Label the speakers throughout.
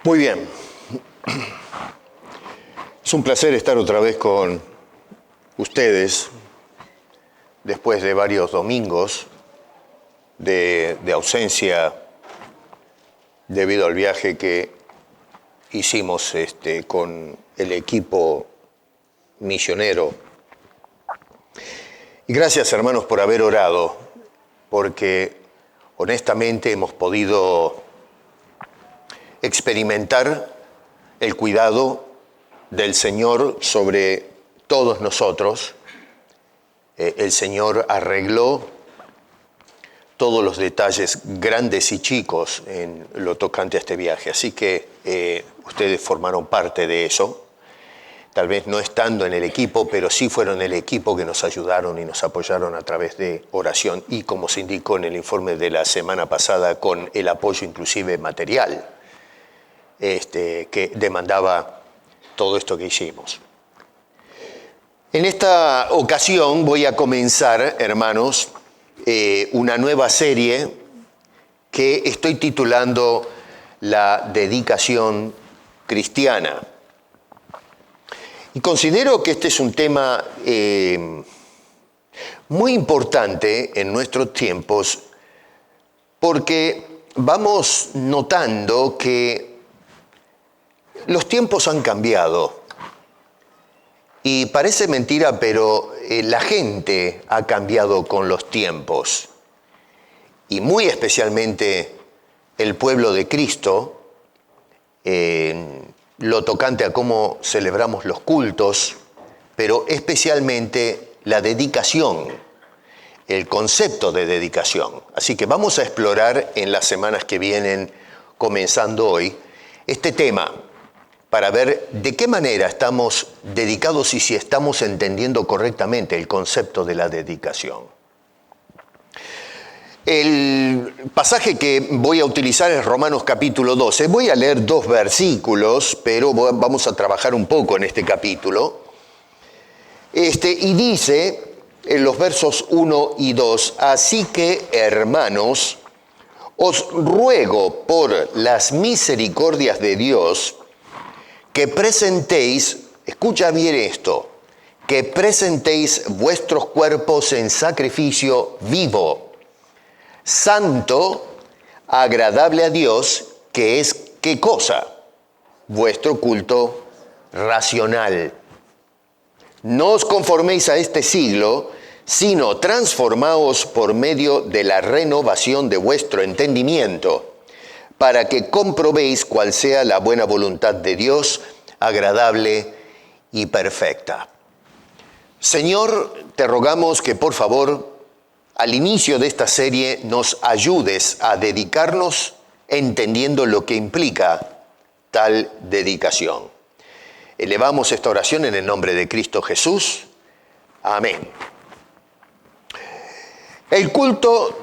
Speaker 1: Muy bien. Es un placer estar otra vez con ustedes después de varios domingos de ausencia debido al viaje que hicimos con el equipo misionero. Y gracias, hermanos, por haber orado, porque honestamente hemos podido experimentar el cuidado del Señor sobre todos nosotros. El Señor arregló todos los detalles grandes y chicos en lo tocante a este viaje. Así que ustedes formaron parte de eso, tal vez no estando en el equipo, pero sí fueron el equipo que nos ayudaron y nos apoyaron a través de oración y, como se indicó en el informe de la semana pasada, con el apoyo inclusive material que demandaba todo esto que hicimos. En esta ocasión voy a comenzar, hermanos, una nueva serie que estoy titulando La dedicación cristiana. Y considero que este es un tema muy importante en nuestros tiempos porque vamos notando que los tiempos han cambiado. Y parece mentira, pero la gente ha cambiado con los tiempos. Y muy especialmente el pueblo de Cristo, lo tocante a cómo celebramos los cultos, pero especialmente la dedicación, el concepto de dedicación. Así que vamos a explorar en las semanas que vienen, comenzando hoy, este tema, para ver de qué manera estamos dedicados y si estamos entendiendo correctamente el concepto de la dedicación. El pasaje que voy a utilizar es Romanos capítulo 12. Voy a leer 2 versículos, pero vamos a trabajar un poco en este capítulo. Y dice en los versos 1 y 2, así que, hermanos, os ruego por las misericordias de Dios, que presentéis, escucha bien esto, que presentéis vuestros cuerpos en sacrificio vivo, santo, agradable a Dios, que es, ¿qué cosa? Vuestro culto racional. No os conforméis a este siglo, sino transformaos por medio de la renovación de vuestro entendimiento, para que comprobéis cuál sea la buena voluntad de Dios, agradable y perfecta. Señor, te rogamos que por favor, al inicio de esta serie, nos ayudes a dedicarnos entendiendo lo que implica tal dedicación. Elevamos esta oración en el nombre de Cristo Jesús. Amén. El culto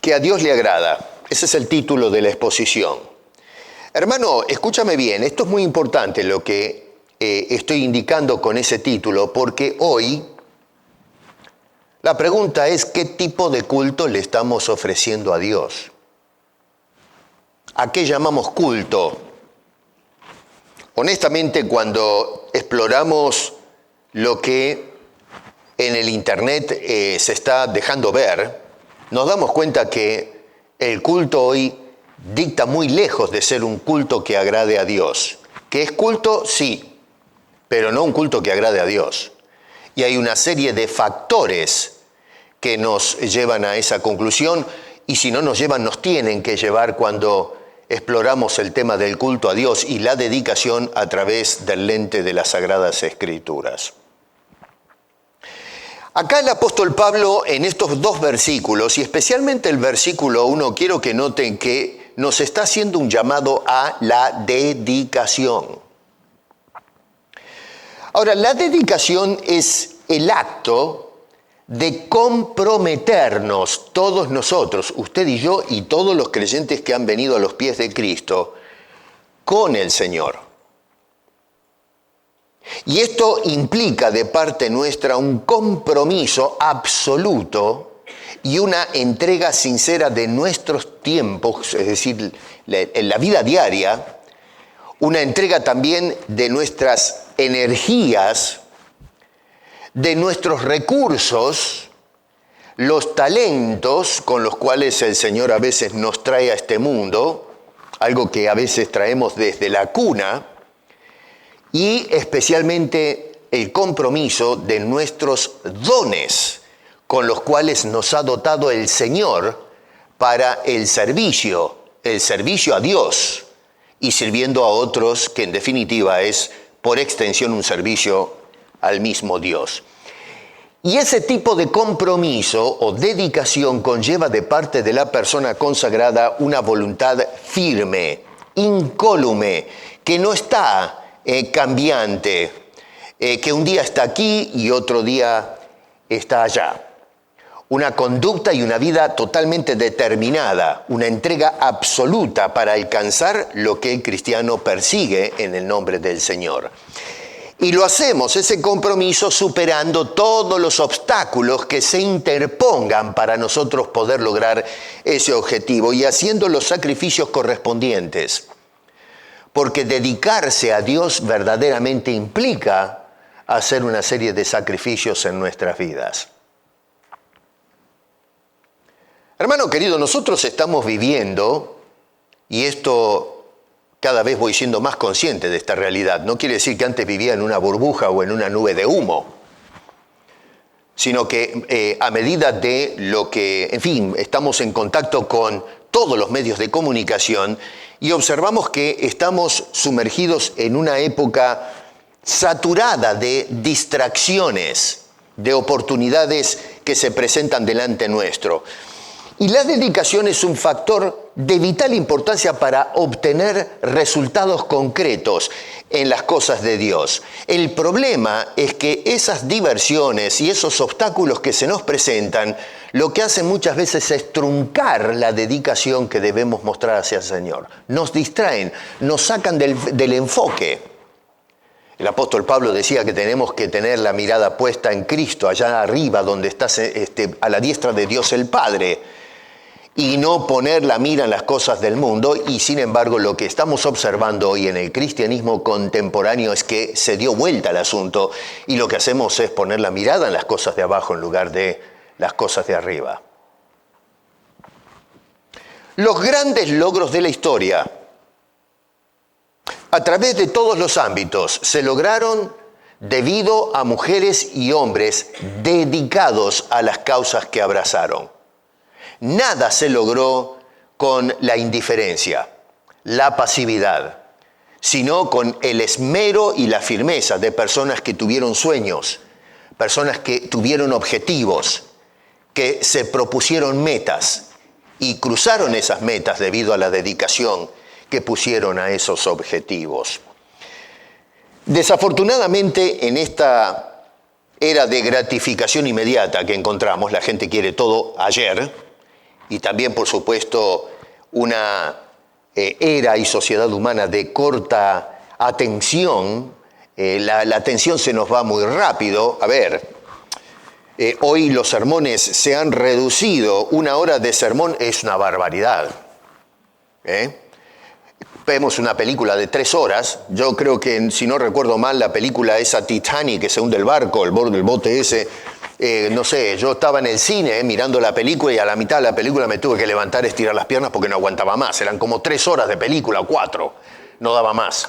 Speaker 1: que a Dios le agrada. Ese es el título de la exposición. Hermano, escúchame bien, esto es muy importante lo que estoy indicando con ese título, porque hoy la pregunta es ¿qué tipo de culto le estamos ofreciendo a Dios? ¿A qué llamamos culto? Honestamente, cuando exploramos lo que en el Internet se está dejando ver, nos damos cuenta que el culto hoy dicta muy lejos de ser un culto que agrade a Dios. ¿Que es culto? Sí, pero no un culto que agrade a Dios. Y hay una serie de factores que nos llevan a esa conclusión, y si no nos llevan, nos tienen que llevar cuando exploramos el tema del culto a Dios y la dedicación a través del lente de las Sagradas Escrituras. Acá el apóstol Pablo, en estos 2 versículos, y especialmente el versículo 1, quiero que noten que nos está haciendo un llamado a la dedicación. Ahora, la dedicación es el acto de comprometernos todos nosotros, usted y yo y todos los creyentes que han venido a los pies de Cristo, con el Señor. Y esto implica de parte nuestra un compromiso absoluto y una entrega sincera de nuestros tiempos, es decir, en la vida diaria, una entrega también de nuestras energías, de nuestros recursos, los talentos con los cuales el Señor a veces nos trae a este mundo, algo que a veces traemos desde la cuna, y especialmente el compromiso de nuestros dones con los cuales nos ha dotado el Señor para el servicio a Dios y sirviendo a otros, que en definitiva es por extensión un servicio al mismo Dios. Y ese tipo de compromiso o dedicación conlleva de parte de la persona consagrada una voluntad firme, incólume, que no está cambiante, que un día está aquí y otro día está allá. Una conducta y una vida totalmente determinada, una entrega absoluta para alcanzar lo que el cristiano persigue en el nombre del Señor. Y lo hacemos, ese compromiso, superando todos los obstáculos que se interpongan para nosotros poder lograr ese objetivo y haciendo los sacrificios correspondientes. Porque dedicarse a Dios verdaderamente implica hacer una serie de sacrificios en nuestras vidas. Hermano querido, nosotros estamos viviendo, y esto cada vez voy siendo más consciente de esta realidad. No quiere decir que antes vivía en una burbuja o en una nube de humo, sino que a medida de lo que, en fin, estamos en contacto con todos los medios de comunicación y observamos que estamos sumergidos en una época saturada de distracciones, de oportunidades que se presentan delante nuestro. Y la dedicación es un factor de vital importancia para obtener resultados concretos en las cosas de Dios. El problema es que esas diversiones y esos obstáculos que se nos presentan, lo que hacen muchas veces es truncar la dedicación que debemos mostrar hacia el Señor. Nos distraen, nos sacan del enfoque. El apóstol Pablo decía que tenemos que tener la mirada puesta en Cristo, allá arriba donde está a la diestra de Dios el Padre, y no poner la mira en las cosas del mundo. Y sin embargo, lo que estamos observando hoy en el cristianismo contemporáneo es que se dio vuelta al asunto y lo que hacemos es poner la mirada en las cosas de abajo en lugar de las cosas de arriba. Los grandes logros de la historia, a través de todos los ámbitos, se lograron debido a mujeres y hombres dedicados a las causas que abrazaron. Nada se logró con la indiferencia, la pasividad, sino con el esmero y la firmeza de personas que tuvieron sueños, personas que tuvieron objetivos, que se propusieron metas y cruzaron esas metas debido a la dedicación que pusieron a esos objetivos. Desafortunadamente, en esta era de gratificación inmediata que encontramos, la gente quiere todo ayer, y también, por supuesto, una era y sociedad humana de corta atención. La atención se nos va muy rápido. A ver, hoy los sermones se han reducido. 1 hora de sermón es una barbaridad. Vemos una película de 3 horas. Yo creo que, si no recuerdo mal, la película esa Titanic, que se hunde el barco, el bote ese. No sé, yo estaba en el cine mirando la película y a la mitad de la película me tuve que levantar, estirar las piernas porque no aguantaba más. Eran como 3 horas de película, 4, no daba más.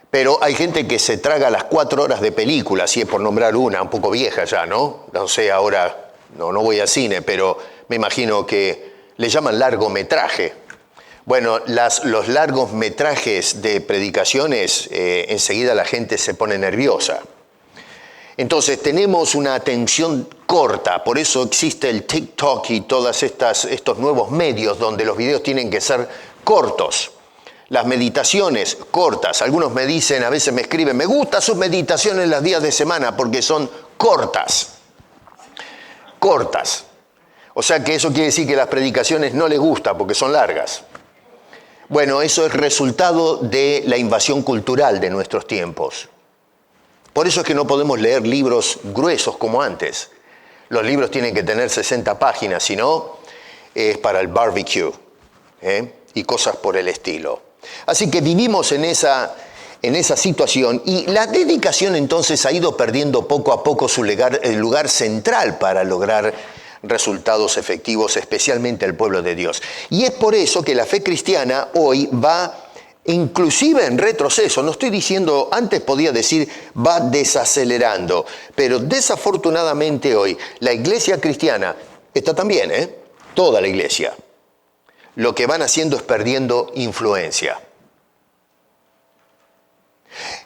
Speaker 1: Pero hay gente que se traga las 4 horas de película, si es por nombrar una, un poco vieja ya, ¿no? No sé, ahora no voy al cine, pero me imagino que le llaman largometraje. Bueno, los largometrajes de predicaciones, enseguida la gente se pone nerviosa. Entonces tenemos una atención corta, por eso existe el TikTok y todos estos nuevos medios donde los videos tienen que ser cortos. Las meditaciones cortas. Algunos me dicen, a veces me escriben, me gustan sus meditaciones los días de semana porque son cortas. Cortas. O sea que eso quiere decir que las predicaciones no les gusta porque son largas. Bueno, eso es resultado de la invasión cultural de nuestros tiempos. Por eso es que no podemos leer libros gruesos como antes. Los libros tienen que tener 60 páginas, si no, es para el barbecue, y cosas por el estilo. Así que vivimos en esa situación y la dedicación entonces ha ido perdiendo poco a poco el lugar central para lograr resultados efectivos, especialmente el pueblo de Dios. Y es por eso que la fe cristiana hoy va inclusive en retroceso. No estoy diciendo, antes podía decir va desacelerando, pero desafortunadamente hoy la iglesia cristiana está también, toda la iglesia, lo que van haciendo es perdiendo influencia.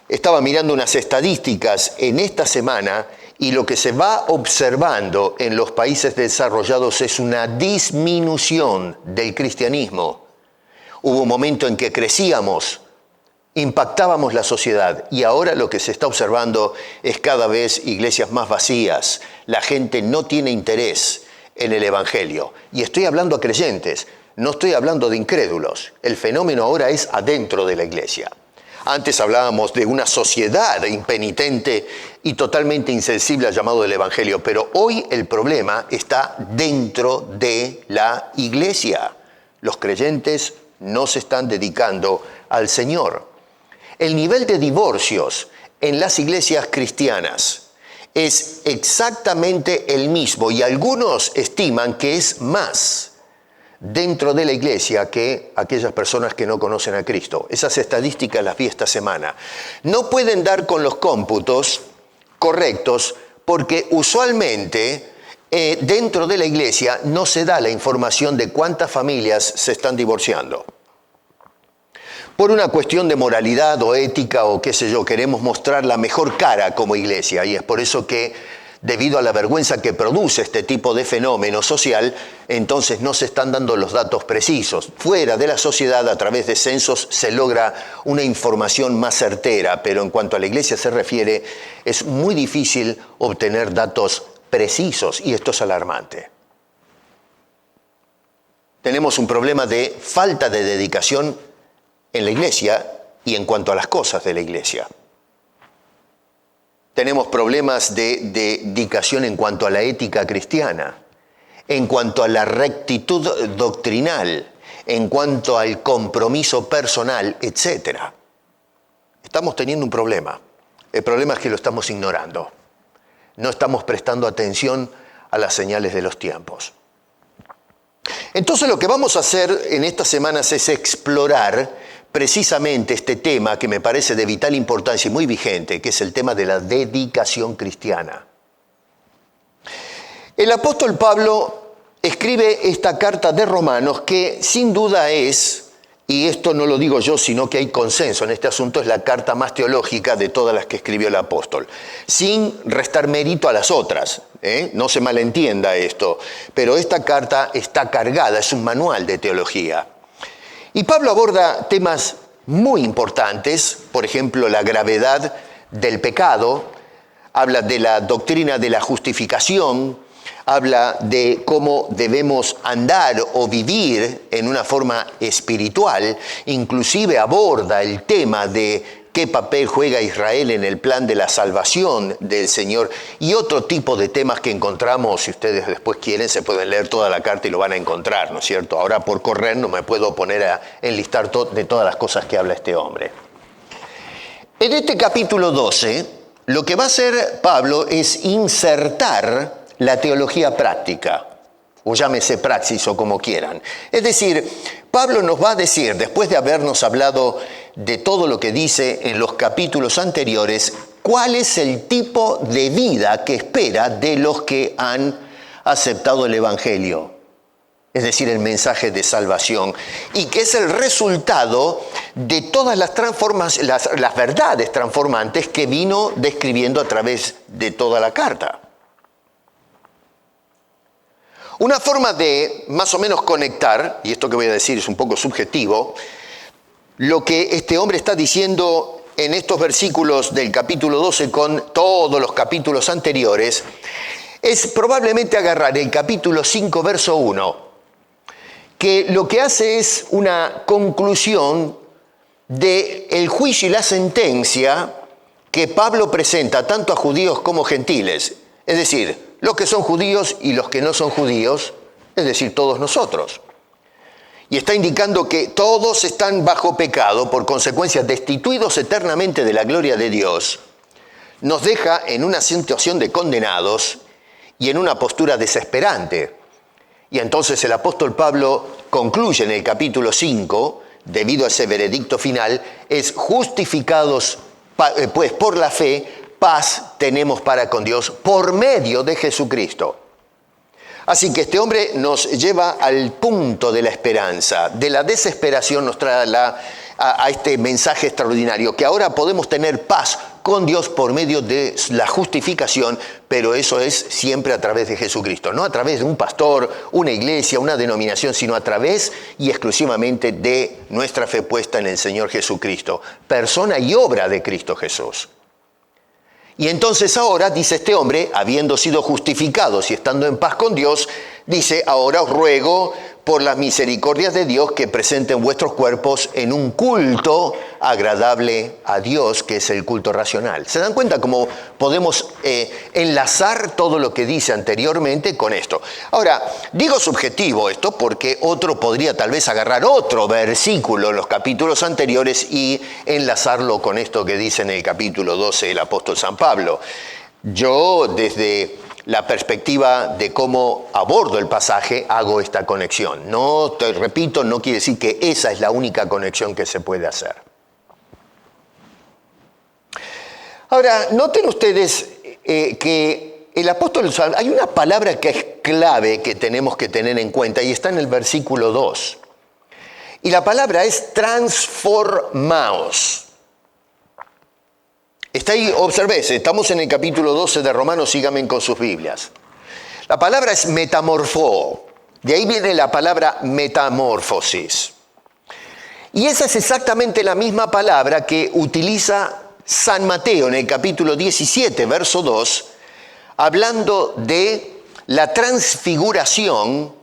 Speaker 1: Estaba mirando unas estadísticas en esta semana y lo que se va observando en los países desarrollados es una disminución del cristianismo. Hubo un momento en que crecíamos, impactábamos la sociedad y ahora lo que se está observando es cada vez iglesias más vacías. La gente no tiene interés en el evangelio. Y estoy hablando a creyentes, no estoy hablando de incrédulos. El fenómeno ahora es adentro de la iglesia. Antes hablábamos de una sociedad impenitente y totalmente insensible al llamado del evangelio, pero hoy el problema está dentro de la iglesia. Los creyentes no se están dedicando al Señor. El nivel de divorcios en las iglesias cristianas es exactamente el mismo y algunos estiman que es más dentro de la iglesia que aquellas personas que no conocen a Cristo. Esas estadísticas las vi esta semana. No pueden dar con los cómputos correctos porque usualmente dentro de la iglesia no se da la información de cuántas familias se están divorciando. Por una cuestión de moralidad o ética o qué sé yo, queremos mostrar la mejor cara como iglesia y es por eso que debido a la vergüenza que produce este tipo de fenómeno social, entonces no se están dando los datos precisos. Fuera de la sociedad, a través de censos, se logra una información más certera, pero en cuanto a la iglesia se refiere, es muy difícil obtener datos precisos y esto es alarmante. Tenemos un problema de falta de dedicación en la iglesia y en cuanto a las cosas de la iglesia. Tenemos problemas de dedicación en cuanto a la ética cristiana, en cuanto a la rectitud doctrinal, en cuanto al compromiso personal, etc. Estamos teniendo un problema. El problema es que lo estamos ignorando. No estamos prestando atención a las señales de los tiempos. Entonces lo que vamos a hacer en estas semanas es explorar precisamente este tema que me parece de vital importancia y muy vigente, que es el tema de la dedicación cristiana. El apóstol Pablo escribe esta carta de Romanos que sin duda es, y esto no lo digo yo, sino que hay consenso en este asunto, es la carta más teológica de todas las que escribió el apóstol, sin restar mérito a las otras, no se malentienda esto, pero esta carta está cargada, es un manual de teología. Y Pablo aborda temas muy importantes, por ejemplo, la gravedad del pecado, habla de la doctrina de la justificación, habla de cómo debemos andar o vivir en una forma espiritual, inclusive aborda el tema de qué papel juega Israel en el plan de la salvación del Señor y otro tipo de temas que encontramos, si ustedes después quieren, se pueden leer toda la carta y lo van a encontrar, ¿no es cierto? Ahora por correr no me puedo poner a enlistar de todas las cosas que habla este hombre. En este capítulo 12, lo que va a hacer Pablo es insertar la teología práctica, o llámese praxis o como quieran. Es decir, Pablo nos va a decir, después de habernos hablado de todo lo que dice en los capítulos anteriores, cuál es el tipo de vida que espera de los que han aceptado el Evangelio, es decir, el mensaje de salvación, y que es el resultado de todas las verdades transformantes que vino describiendo a través de toda la carta. Una forma de más o menos conectar, y esto que voy a decir es un poco subjetivo, lo que este hombre está diciendo en estos versículos del capítulo 12 con todos los capítulos anteriores, es probablemente agarrar el capítulo 5, verso 1, que lo que hace es una conclusión del juicio y la sentencia que Pablo presenta tanto a judíos como gentiles. Es decir, los que son judíos y los que no son judíos, es decir, todos nosotros. Y está indicando que todos están bajo pecado, por consecuencia destituidos eternamente de la gloria de Dios, nos deja en una situación de condenados y en una postura desesperante. Y entonces el apóstol Pablo concluye en el capítulo 5, debido a ese veredicto final, es justificados pues por la fe, paz tenemos para con Dios por medio de Jesucristo. Así que este hombre nos lleva al punto de la esperanza, de la desesperación nos trae a este mensaje extraordinario, que ahora podemos tener paz con Dios por medio de la justificación, pero eso es siempre a través de Jesucristo, no a través de un pastor, una iglesia, una denominación, sino a través y exclusivamente de nuestra fe puesta en el Señor Jesucristo, persona y obra de Cristo Jesús. Y entonces ahora, dice este hombre, habiendo sido justificados y estando en paz con Dios, dice, ahora os ruego por las misericordias de Dios que presenten vuestros cuerpos en un culto agradable a Dios, que es el culto racional. ¿Se dan cuenta cómo podemos enlazar todo lo que dice anteriormente con esto? Ahora, digo subjetivo esto porque otro podría tal vez agarrar otro versículo en los capítulos anteriores y enlazarlo con esto que dice en el capítulo 12 el apóstol San Pablo. Yo, desde la perspectiva de cómo abordo el pasaje, hago esta conexión. No, te repito, no quiere decir que esa es la única conexión que se puede hacer. Ahora, noten ustedes que el apóstol, hay una palabra que es clave que tenemos que tener en cuenta y está en el versículo 2. Y la palabra es transformaos. Está ahí, observes, estamos en el capítulo 12 de Romanos, síganme con sus Biblias. La palabra es metamorfó, de ahí viene la palabra metamorfosis. Y esa es exactamente la misma palabra que utiliza San Mateo en el capítulo 17, verso 2, hablando de la transfiguración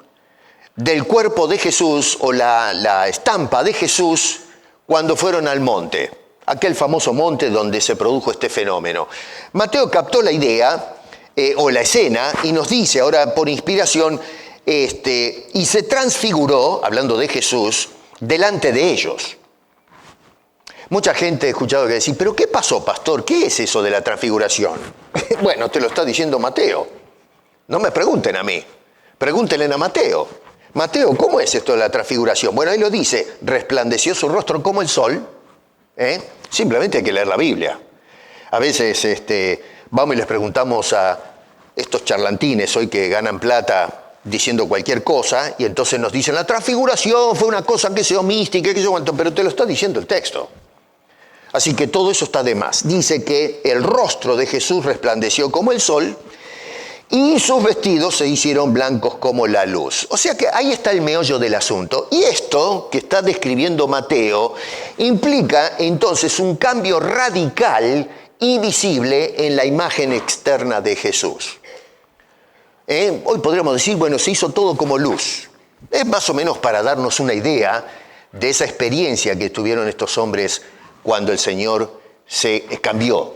Speaker 1: del cuerpo de Jesús o la estampa de Jesús cuando fueron al monte. Aquel famoso monte donde se produjo este fenómeno. Mateo captó la idea o la escena y nos dice ahora por inspiración, y se transfiguró, hablando de Jesús, delante de ellos. Mucha gente ha escuchado que decir, ¿pero qué pasó, pastor? ¿Qué es eso de la transfiguración? Bueno, te lo está diciendo Mateo. No me pregunten a mí, pregúntenle a Mateo. Mateo, ¿cómo es esto de la transfiguración? Bueno, ahí lo dice, resplandeció su rostro como el sol. Simplemente hay que leer la Biblia. A veces vamos y les preguntamos a estos charlantines hoy que ganan plata diciendo cualquier cosa y entonces nos dicen la transfiguración fue una cosa que sea mística, que sé cuánto, pero te lo está diciendo el texto. Así que todo eso está de más. Dice que el rostro de Jesús resplandeció como el sol y sus vestidos se hicieron blancos como la luz. O sea que ahí está el meollo del asunto. Y esto que está describiendo Mateo implica entonces un cambio radical y visible en la imagen externa de Jesús. Hoy podríamos decir, bueno, se hizo todo como luz. Es más o menos para darnos una idea de esa experiencia que tuvieron estos hombres cuando el Señor se cambió.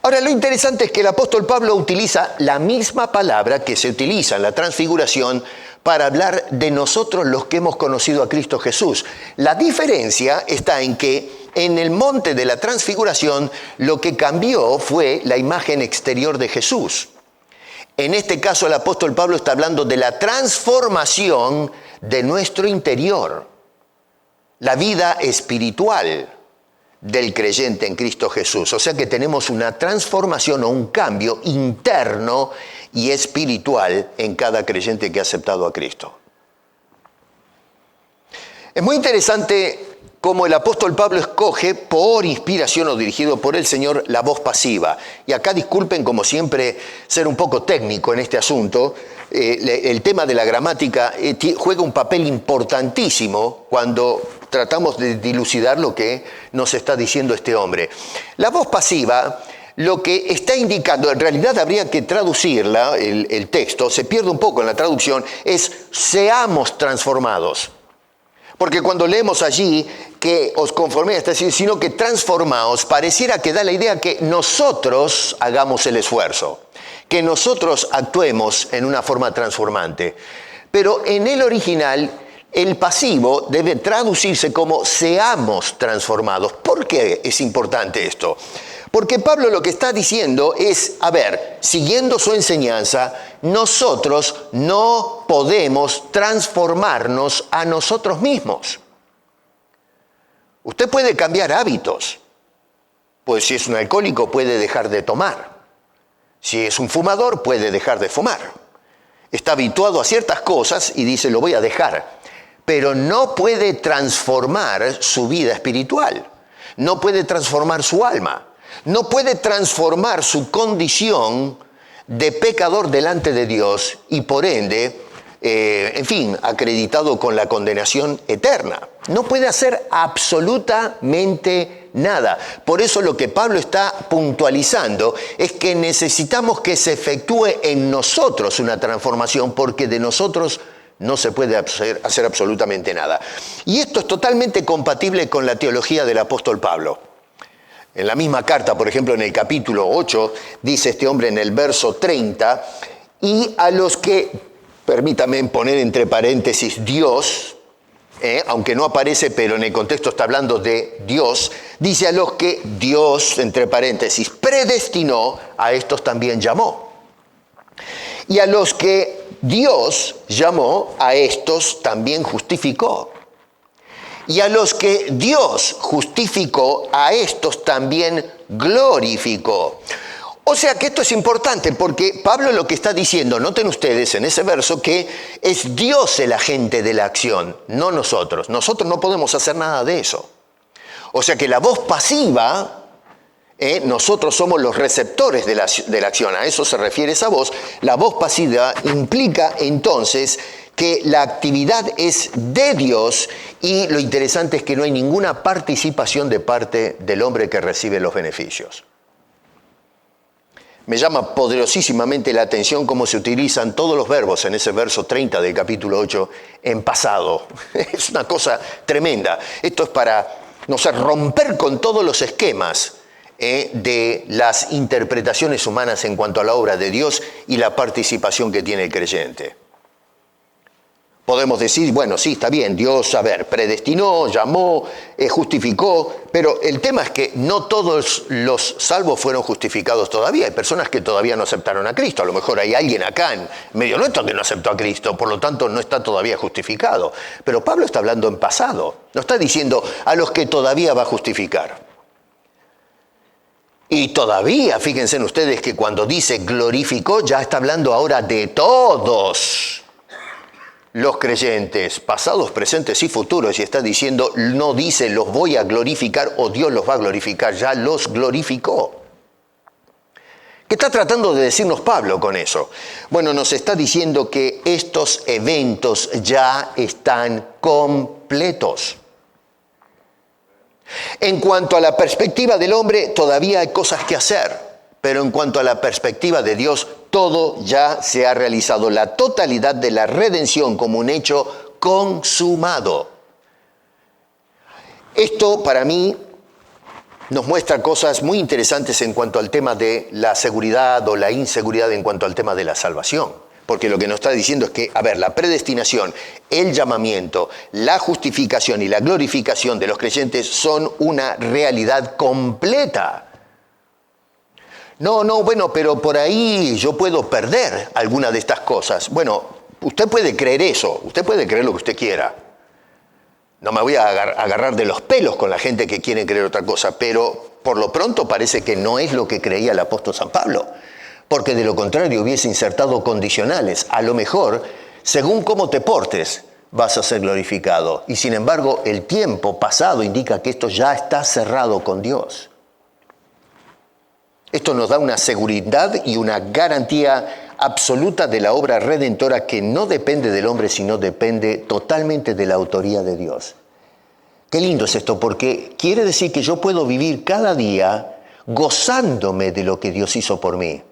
Speaker 1: Ahora, lo interesante es que el apóstol Pablo utiliza la misma palabra que se utiliza en la transfiguración para hablar de nosotros los que hemos conocido a Cristo Jesús. La diferencia está en que en el monte de la transfiguración lo que cambió fue la imagen exterior de Jesús. En este caso el apóstol Pablo está hablando de la transformación de nuestro interior, la vida espiritual del creyente en Cristo Jesús. O sea que tenemos una transformación o un cambio interno y espiritual en cada creyente que ha aceptado a Cristo. Es muy interesante cómo el apóstol Pablo escoge, por inspiración o dirigido por el Señor, la voz pasiva. Y acá disculpen, como siempre, ser un poco técnico en este asunto. El tema de la gramática juega un papel importantísimo cuando tratamos de dilucidar lo que nos está diciendo este hombre. La voz pasiva, lo que está indicando, en realidad habría que traducirla, el texto, se pierde un poco en la traducción, es seamos transformados. Porque cuando leemos allí que os conforméis, es decir, sino que transformaos, pareciera que da la idea que nosotros hagamos el esfuerzo. que nosotros actuemos en una forma transformante. Pero en el original, el pasivo debe traducirse como seamos transformados. ¿Por qué es importante esto? Porque Pablo lo que está diciendo es, a ver, siguiendo su enseñanza, nosotros no podemos transformarnos a nosotros mismos. Usted puede cambiar hábitos. Pues si es un alcohólico puede dejar de tomar. Si es un fumador puede dejar de fumar. Está habituado a ciertas cosas y dice, lo voy a dejar. Pero no puede transformar su vida espiritual. No puede transformar su alma. No puede transformar su condición de pecador delante de Dios y por ende, acreditado con la condenación eterna. No puede hacer absolutamente nada. Por eso lo que Pablo está puntualizando es que necesitamos que se efectúe en nosotros una transformación, porque de nosotros no se puede hacer absolutamente nada. Y esto es totalmente compatible con la teología del apóstol Pablo. En la misma carta, por ejemplo, en el capítulo 8, dice este hombre en el verso 30, y a los que, permítame poner entre paréntesis Dios, aunque no aparece, pero en el contexto está hablando de Dios, dice a los que Dios, entre paréntesis, predestinó, a estos también llamó. Y a los que Dios llamó, a estos también justificó. Y a los que Dios justificó, a estos también glorificó. O sea que esto es importante porque Pablo lo que está diciendo, noten ustedes en ese verso, que es Dios el agente de la acción, no nosotros. Nosotros no podemos hacer nada de eso. O sea que la voz pasiva, nosotros somos los receptores de la acción, a eso se refiere esa voz. La voz pasiva implica entonces que la actividad es de Dios y lo interesante es que no hay ninguna participación de parte del hombre que recibe los beneficios. Me llama poderosísimamente la atención cómo se utilizan todos los verbos en ese verso 30 del capítulo 8 en pasado. Es una cosa tremenda. Esto es para, romper con todos los esquemas de las interpretaciones humanas en cuanto a la obra de Dios y la participación que tiene el creyente. Podemos decir, bueno, sí, está bien, Dios, predestinó, llamó, justificó, pero el tema es que no todos los salvos fueron justificados todavía. Hay personas que todavía no aceptaron a Cristo. A lo mejor hay alguien acá en medio nuestro que no aceptó a Cristo, por lo tanto no está todavía justificado. Pero Pablo está hablando en pasado, no está diciendo a los que todavía va a justificar. Y todavía, fíjense en ustedes que cuando dice glorificó, ya está hablando ahora de todos los creyentes, pasados, presentes y futuros, y está diciendo, no dice los voy a glorificar o Dios los va a glorificar, ya los glorificó. ¿Qué está tratando de decirnos Pablo con eso? Bueno, nos está diciendo que estos eventos ya están completos. En cuanto a la perspectiva del hombre, todavía hay cosas que hacer. Pero en cuanto a la perspectiva de Dios, todo ya se ha realizado. La totalidad de la redención como un hecho consumado. Esto para mí nos muestra cosas muy interesantes en cuanto al tema de la seguridad o la inseguridad en cuanto al tema de la salvación. Porque lo que nos está diciendo es que, la predestinación, el llamamiento, la justificación y la glorificación de los creyentes son una realidad completa. Pero por ahí yo puedo perder alguna de estas cosas. Bueno, usted puede creer eso, usted puede creer lo que usted quiera. No me voy a agarrar de los pelos con la gente que quiere creer otra cosa, pero por lo pronto parece que no es lo que creía el apóstol San Pablo, porque de lo contrario hubiese insertado condicionales. A lo mejor, según cómo te portes, vas a ser glorificado. Y sin embargo, el tiempo pasado indica que esto ya está cerrado con Dios. Esto nos da una seguridad y una garantía absoluta de la obra redentora que no depende del hombre, sino depende totalmente de la autoría de Dios. Qué lindo es esto, porque quiere decir que yo puedo vivir cada día gozándome de lo que Dios hizo por mí,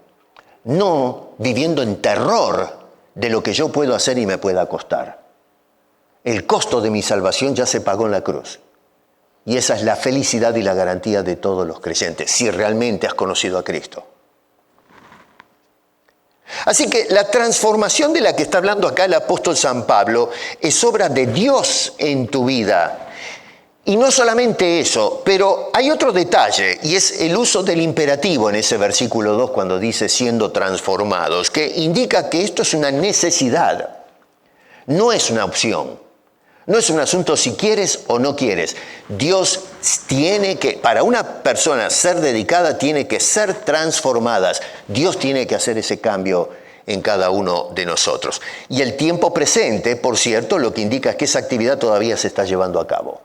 Speaker 1: no viviendo en terror de lo que yo puedo hacer y me pueda costar. El costo de mi salvación ya se pagó en la cruz. Y esa es la felicidad y la garantía de todos los creyentes, si realmente has conocido a Cristo. Así que la transformación de la que está hablando acá el apóstol San Pablo es obra de Dios en tu vida. Y no solamente eso, pero hay otro detalle, y es el uso del imperativo en ese versículo 2 cuando dice siendo transformados, que indica que esto es una necesidad, no es una opción. No es un asunto si quieres o no quieres. Dios tiene que, para una persona ser dedicada, tiene que ser transformadas. Dios tiene que hacer ese cambio en cada uno de nosotros. Y el tiempo presente, por cierto, lo que indica es que esa actividad todavía se está llevando a cabo.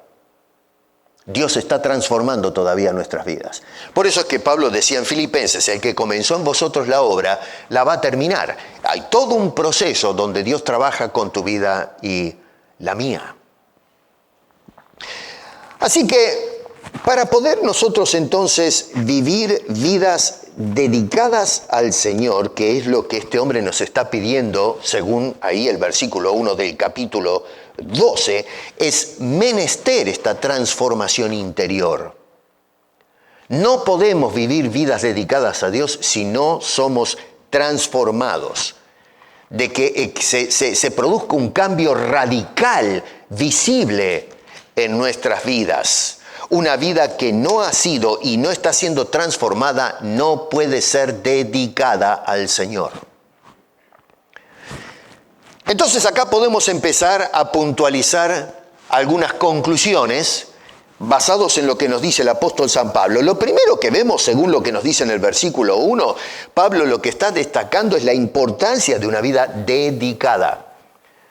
Speaker 1: Dios está transformando todavía nuestras vidas. Por eso es que Pablo decía en Filipenses, el que comenzó en vosotros la obra, la va a terminar. Hay todo un proceso donde Dios trabaja con tu vida y la mía. Así que, para poder nosotros entonces vivir vidas dedicadas al Señor, que es lo que este hombre nos está pidiendo, según ahí el versículo 1 del capítulo 12, es menester esta transformación interior. No podemos vivir vidas dedicadas a Dios si no somos transformados, de que se produzca un cambio radical, visible en nuestras vidas. Una vida que no ha sido y no está siendo transformada no puede ser dedicada al Señor. Entonces acá podemos empezar a puntualizar algunas conclusiones basados en lo que nos dice el apóstol San Pablo. Lo primero que vemos, según lo que nos dice en el versículo 1, Pablo lo que está destacando es la importancia de una vida dedicada.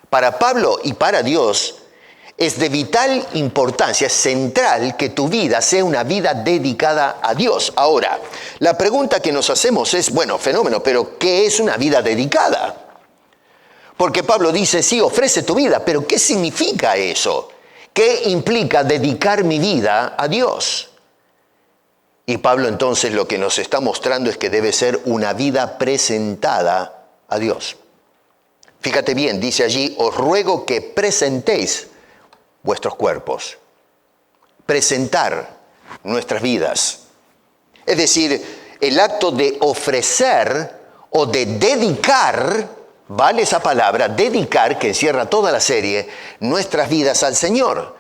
Speaker 1: Para Pablo y para Dios es de vital importancia, es central que tu vida sea una vida dedicada a Dios. Ahora, la pregunta que nos hacemos es, bueno, fenómeno, pero ¿qué es una vida dedicada? Porque Pablo dice, sí, ofrece tu vida, pero ¿qué significa eso? ¿Qué implica dedicar mi vida a Dios? Y Pablo entonces lo que nos está mostrando es que debe ser una vida presentada a Dios. Fíjate bien, dice allí, os ruego que presentéis vuestros cuerpos. Presentar nuestras vidas. Es decir, el acto de ofrecer o de dedicar, vale esa palabra, dedicar, que encierra toda la serie, nuestras vidas al Señor.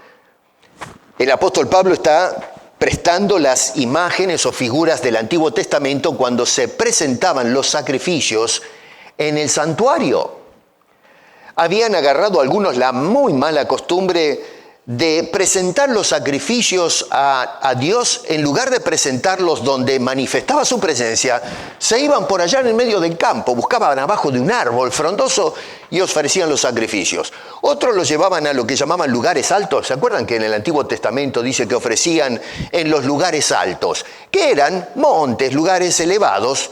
Speaker 1: El apóstol Pablo está prestando las imágenes o figuras del Antiguo Testamento cuando se presentaban los sacrificios en el santuario. Habían agarrado algunos la muy mala costumbre de presentar los sacrificios a Dios, en lugar de presentarlos donde manifestaba su presencia, se iban por allá en el medio del campo, buscaban abajo de un árbol frondoso y ofrecían los sacrificios. Otros los llevaban a lo que llamaban lugares altos. ¿Se acuerdan que en el Antiguo Testamento dice que ofrecían en los lugares altos? Que eran montes, lugares elevados.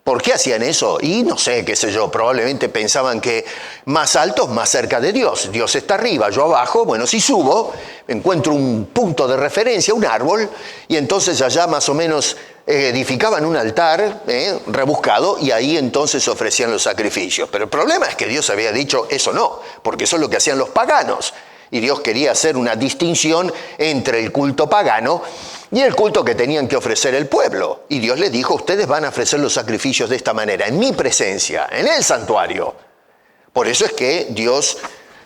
Speaker 1: ¿Por qué hacían eso? Y no sé, qué sé yo, probablemente pensaban que más altos, más cerca de Dios. Dios está arriba, yo abajo. Bueno, si subo, encuentro un punto de referencia, un árbol, y entonces allá más o menos edificaban un altar rebuscado y ahí entonces ofrecían los sacrificios. Pero el problema es que Dios había dicho eso no, porque eso es lo que hacían los paganos. Y Dios quería hacer una distinción entre el culto pagano y el culto que tenían que ofrecer el pueblo. Y Dios le dijo, ustedes van a ofrecer los sacrificios de esta manera, en mi presencia, en el santuario. Por eso es que Dios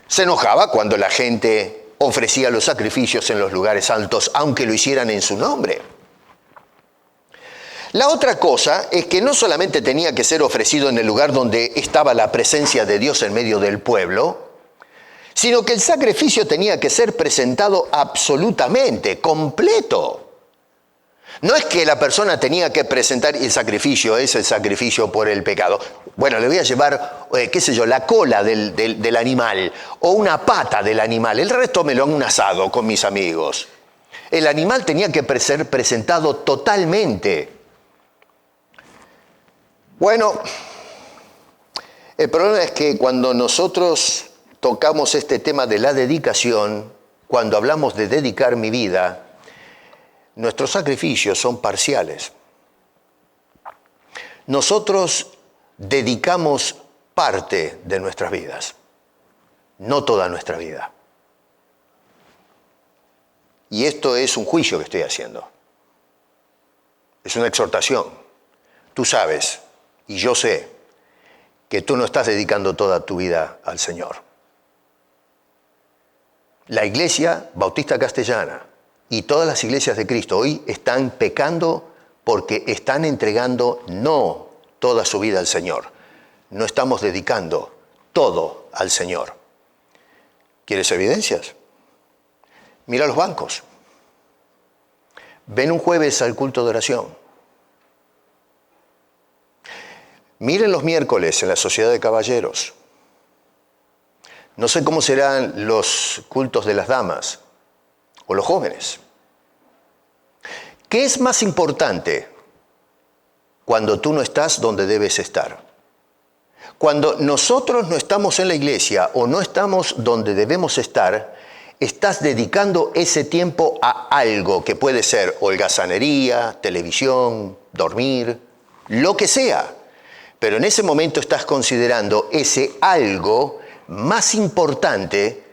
Speaker 1: se enojaba cuando la gente ofrecía los sacrificios en los lugares altos, aunque lo hicieran en su nombre. La otra cosa es que no solamente tenía que ser ofrecido en el lugar donde estaba la presencia de Dios en medio del pueblo, sino que el sacrificio tenía que ser presentado absolutamente, completo. No es que la persona tenía que presentar el sacrificio, es el sacrificio por el pecado. Bueno, le voy a llevar, qué sé yo, la cola del animal o una pata del animal. El resto me lo hago un asado con mis amigos. El animal tenía que ser presentado totalmente. Bueno, el problema es que cuando nosotros tocamos este tema de la dedicación, cuando hablamos de dedicar mi vida, nuestros sacrificios son parciales. Nosotros dedicamos parte de nuestras vidas, no toda nuestra vida. Y esto es un juicio que estoy haciendo. Es una exhortación. Tú sabes, y yo sé, que tú no estás dedicando toda tu vida al Señor. La Iglesia Bautista Castellana y todas las iglesias de Cristo hoy están pecando porque están entregando no toda su vida al Señor. No estamos dedicando todo al Señor. ¿Quieres evidencias? Mira los bancos. Ven un jueves al culto de oración. Miren los miércoles en la Sociedad de Caballeros. No sé cómo serán los cultos de las damas o los jóvenes. ¿Qué es más importante cuando tú no estás donde debes estar? Cuando nosotros no estamos en la iglesia o no estamos donde debemos estar, estás dedicando ese tiempo a algo que puede ser holgazanería, televisión, dormir, lo que sea. Pero en ese momento estás considerando ese algo más importante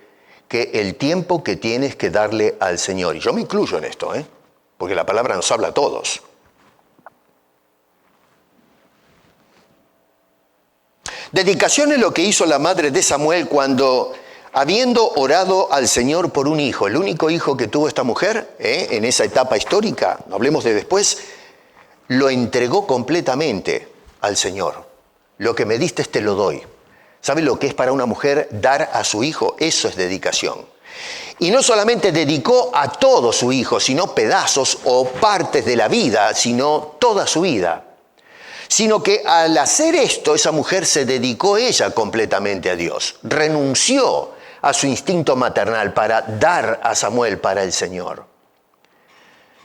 Speaker 1: que el tiempo que tienes que darle al Señor. Y yo me incluyo en esto, porque la palabra nos habla a todos. Dedicación es lo que hizo la madre de Samuel cuando, habiendo orado al Señor por un hijo, el único hijo que tuvo esta mujer, en esa etapa histórica, no hablemos de después, lo entregó completamente al Señor. Lo que me diste te lo doy. ¿Sabe lo que es para una mujer dar a su hijo? Eso es dedicación. Y no solamente dedicó a todo su hijo, sino pedazos o partes de la vida, sino toda su vida. Sino que al hacer esto, esa mujer se dedicó ella completamente a Dios. Renunció a su instinto maternal para dar a Samuel para el Señor.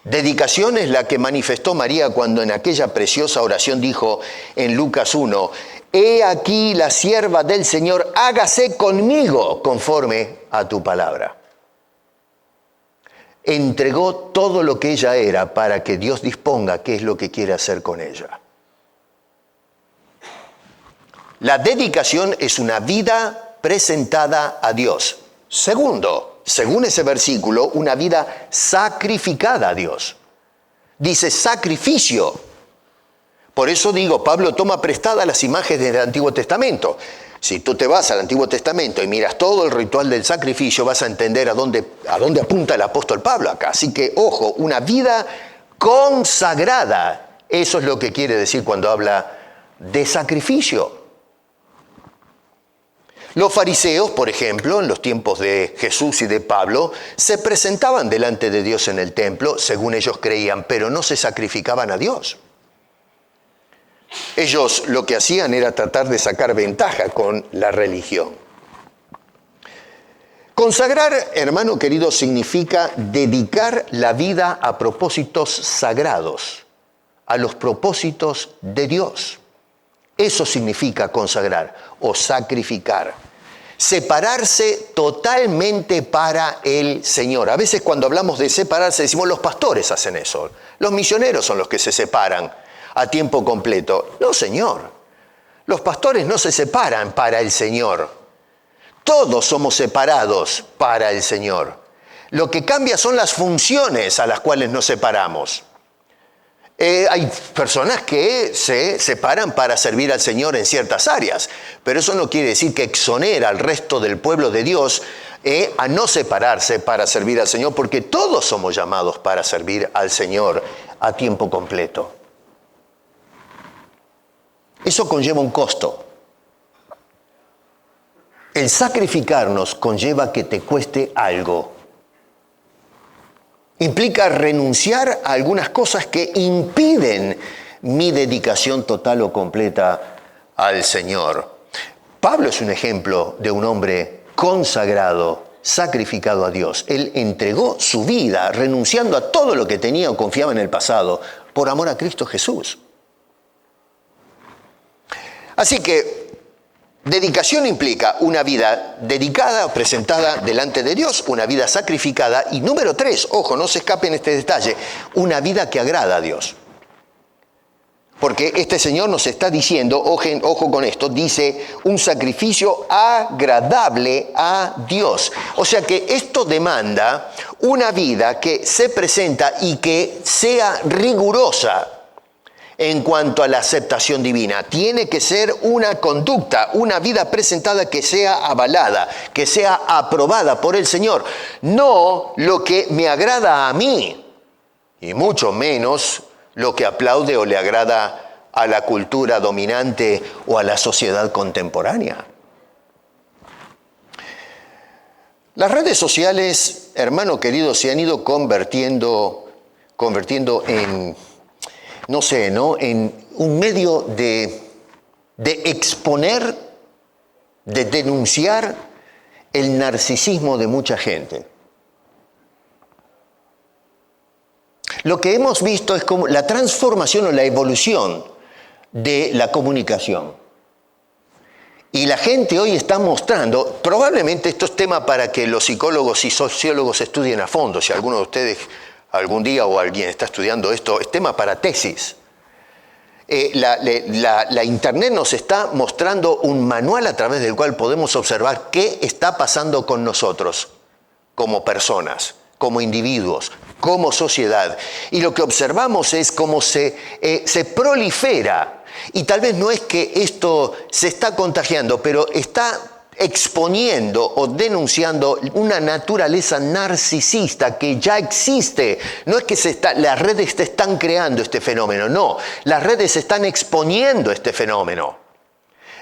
Speaker 1: Dedicación es la que manifestó María cuando en aquella preciosa oración dijo en Lucas 1, «He aquí la sierva del Señor, hágase conmigo conforme a tu palabra». Entregó todo lo que ella era para que Dios disponga qué es lo que quiere hacer con ella. La dedicación es una vida presentada a Dios. Segundo, según ese versículo, una vida sacrificada a Dios. Dice sacrificio. Por eso digo, Pablo toma prestadas las imágenes del Antiguo Testamento. Si tú te vas al Antiguo Testamento y miras todo el ritual del sacrificio, vas a entender a dónde apunta el apóstol Pablo acá. Así que, ojo, una vida consagrada. Eso es lo que quiere decir cuando habla de sacrificio. Los fariseos, por ejemplo, en los tiempos de Jesús y de Pablo, se presentaban delante de Dios en el templo, según ellos creían, pero no se sacrificaban a Dios. Ellos lo que hacían era tratar de sacar ventaja con la religión. Consagrar, hermano querido, significa dedicar la vida a propósitos sagrados, a los propósitos de Dios. Eso significa consagrar o sacrificar. Separarse totalmente para el Señor. A veces cuando hablamos de separarse decimos los pastores hacen eso. Los misioneros son los que se separan a tiempo completo. No, Señor. Los pastores no se separan para el Señor. Todos somos separados para el Señor. Lo que cambia son las funciones a las cuales nos separamos. Hay personas que se separan para servir al Señor en ciertas áreas, pero eso no quiere decir que exonera al resto del pueblo de Dios a no separarse para servir al Señor, porque todos somos llamados para servir al Señor a tiempo completo. Eso conlleva un costo. El sacrificarnos conlleva que te cueste algo. Implica renunciar a algunas cosas que impiden mi dedicación total o completa al Señor. Pablo es un ejemplo de un hombre consagrado, sacrificado a Dios. Él entregó su vida, renunciando a todo lo que tenía o confiaba en el pasado, por amor a Cristo Jesús. Así que dedicación implica una vida dedicada o presentada delante de Dios, una vida sacrificada y número 3, ojo, no se escapen este detalle, una vida que agrada a Dios. Porque este Señor nos está diciendo, ojo con esto, dice un sacrificio agradable a Dios. O sea que esto demanda una vida que se presenta y que sea rigurosa en cuanto a la aceptación divina. Tiene que ser una conducta, una vida presentada que sea avalada, que sea aprobada por el Señor. No lo que me agrada a mí, y mucho menos lo que aplaude o le agrada a la cultura dominante o a la sociedad contemporánea. Las redes sociales, hermano querido, se han ido convirtiendo en, no sé, ¿no?, en un medio de exponer, de denunciar el narcisismo de mucha gente. Lo que hemos visto es como la transformación o la evolución de la comunicación. Y la gente hoy está mostrando, probablemente esto es tema para que los psicólogos y sociólogos estudien a fondo. Si alguno de ustedes algún día o alguien está estudiando esto, es tema para tesis. La Internet nos está mostrando un manual a través del cual podemos observar qué está pasando con nosotros como personas, como individuos, como sociedad. Y lo que observamos es cómo se prolifera. Y tal vez no es que esto se está contagiando, pero está exponiendo o denunciando una naturaleza narcisista que ya existe. No es que las redes están creando este fenómeno, no. Las redes están exponiendo este fenómeno.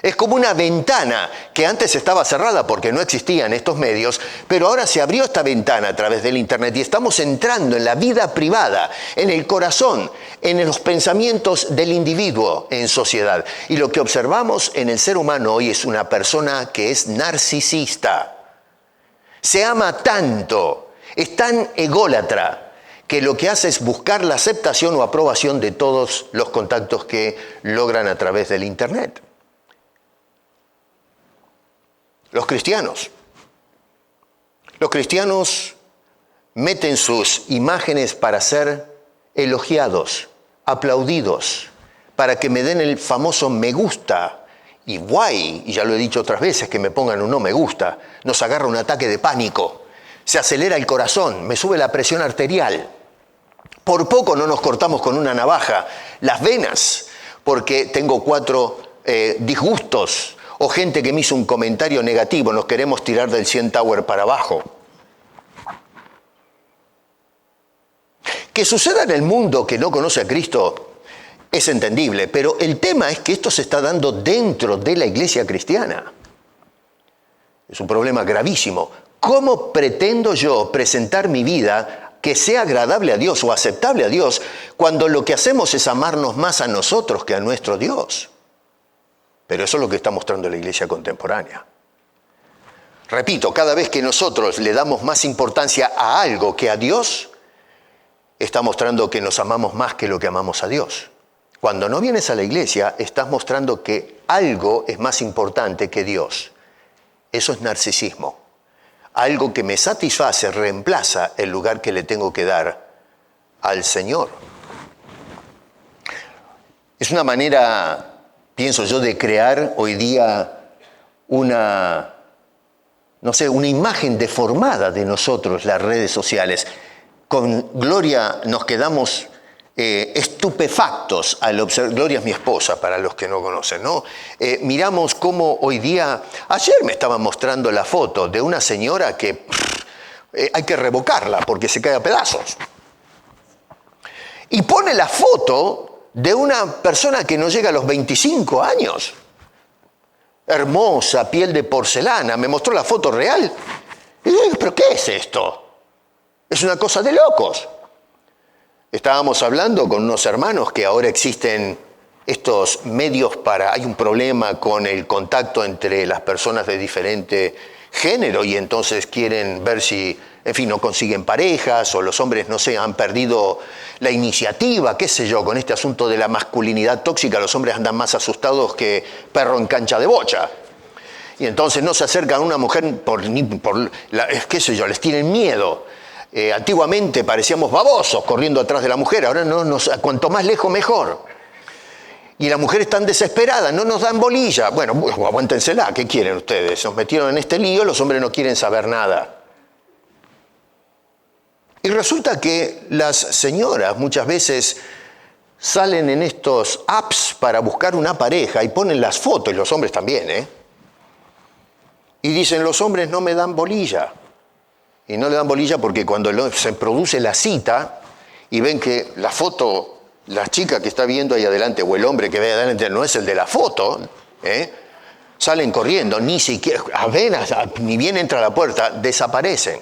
Speaker 1: Es como una ventana que antes estaba cerrada porque no existían estos medios, pero ahora se abrió esta ventana a través del Internet y estamos entrando en la vida privada, en el corazón, en los pensamientos del individuo en sociedad. Y lo que observamos en el ser humano hoy es una persona que es narcisista. Se ama tanto, es tan ególatra, que lo que hace es buscar la aceptación o aprobación de todos los contactos que logran a través del Internet. Los cristianos meten sus imágenes para ser elogiados, aplaudidos, para que me den el famoso me gusta. Y guay, y ya lo he dicho otras veces, que me pongan un no me gusta, nos agarra un ataque de pánico, se acelera el corazón, me sube la presión arterial. Por poco no nos cortamos con una navaja las venas, porque tengo 4 disgustos, o gente que me hizo un comentario negativo, nos queremos tirar del 100 Tower para abajo. Que suceda en el mundo que no conoce a Cristo es entendible, pero el tema es que esto se está dando dentro de la iglesia cristiana. Es un problema gravísimo. ¿Cómo pretendo yo presentar mi vida que sea agradable a Dios o aceptable a Dios cuando lo que hacemos es amarnos más a nosotros que a nuestro Dios? Pero eso es lo que está mostrando la iglesia contemporánea. Repito, cada vez que nosotros le damos más importancia a algo que a Dios, está mostrando que nos amamos más que lo que amamos a Dios. Cuando no vienes a la iglesia, estás mostrando que algo es más importante que Dios. Eso es narcisismo. Algo que me satisface reemplaza el lugar que le tengo que dar al Señor. Es una manera, pienso yo, de crear hoy día una imagen deformada de nosotros, las redes sociales. Con Gloria nos quedamos estupefactos al observar. Gloria es mi esposa, para los que no conocen, ¿no? Miramos cómo hoy día, ayer me estaban mostrando la foto de una señora que hay que revocarla porque se cae a pedazos. Y pone la foto de una persona que no llega a los 25 años. Hermosa, piel de porcelana. Me mostró la foto real. Y yo digo, ¿pero qué es esto? Es una cosa de locos. Estábamos hablando con unos hermanos que ahora existen estos medios hay un problema con el contacto entre las personas de diferente género y entonces quieren ver si, en fin, no consiguen parejas o los hombres, no sé, han perdido la iniciativa, qué sé yo, con este asunto de la masculinidad tóxica, los hombres andan más asustados que perro en cancha de bocha. Y entonces no se acercan a una mujer qué sé yo, les tienen miedo. Antiguamente parecíamos babosos corriendo atrás de la mujer, ahora cuanto más lejos mejor. Y las mujeres están desesperadas, no nos dan bolilla. Bueno, aguántensela, ¿qué quieren ustedes? Nos metieron en este lío, los hombres no quieren saber nada. Y resulta que las señoras muchas veces salen en estos apps para buscar una pareja y ponen las fotos, y los hombres también, y dicen, los hombres no me dan bolilla. Y no le dan bolilla porque cuando se produce la cita y ven que la foto, la chica que está viendo ahí adelante o el hombre que ve ahí adelante no es el de la foto, salen corriendo, ni siquiera, ni bien entra a la puerta, desaparecen.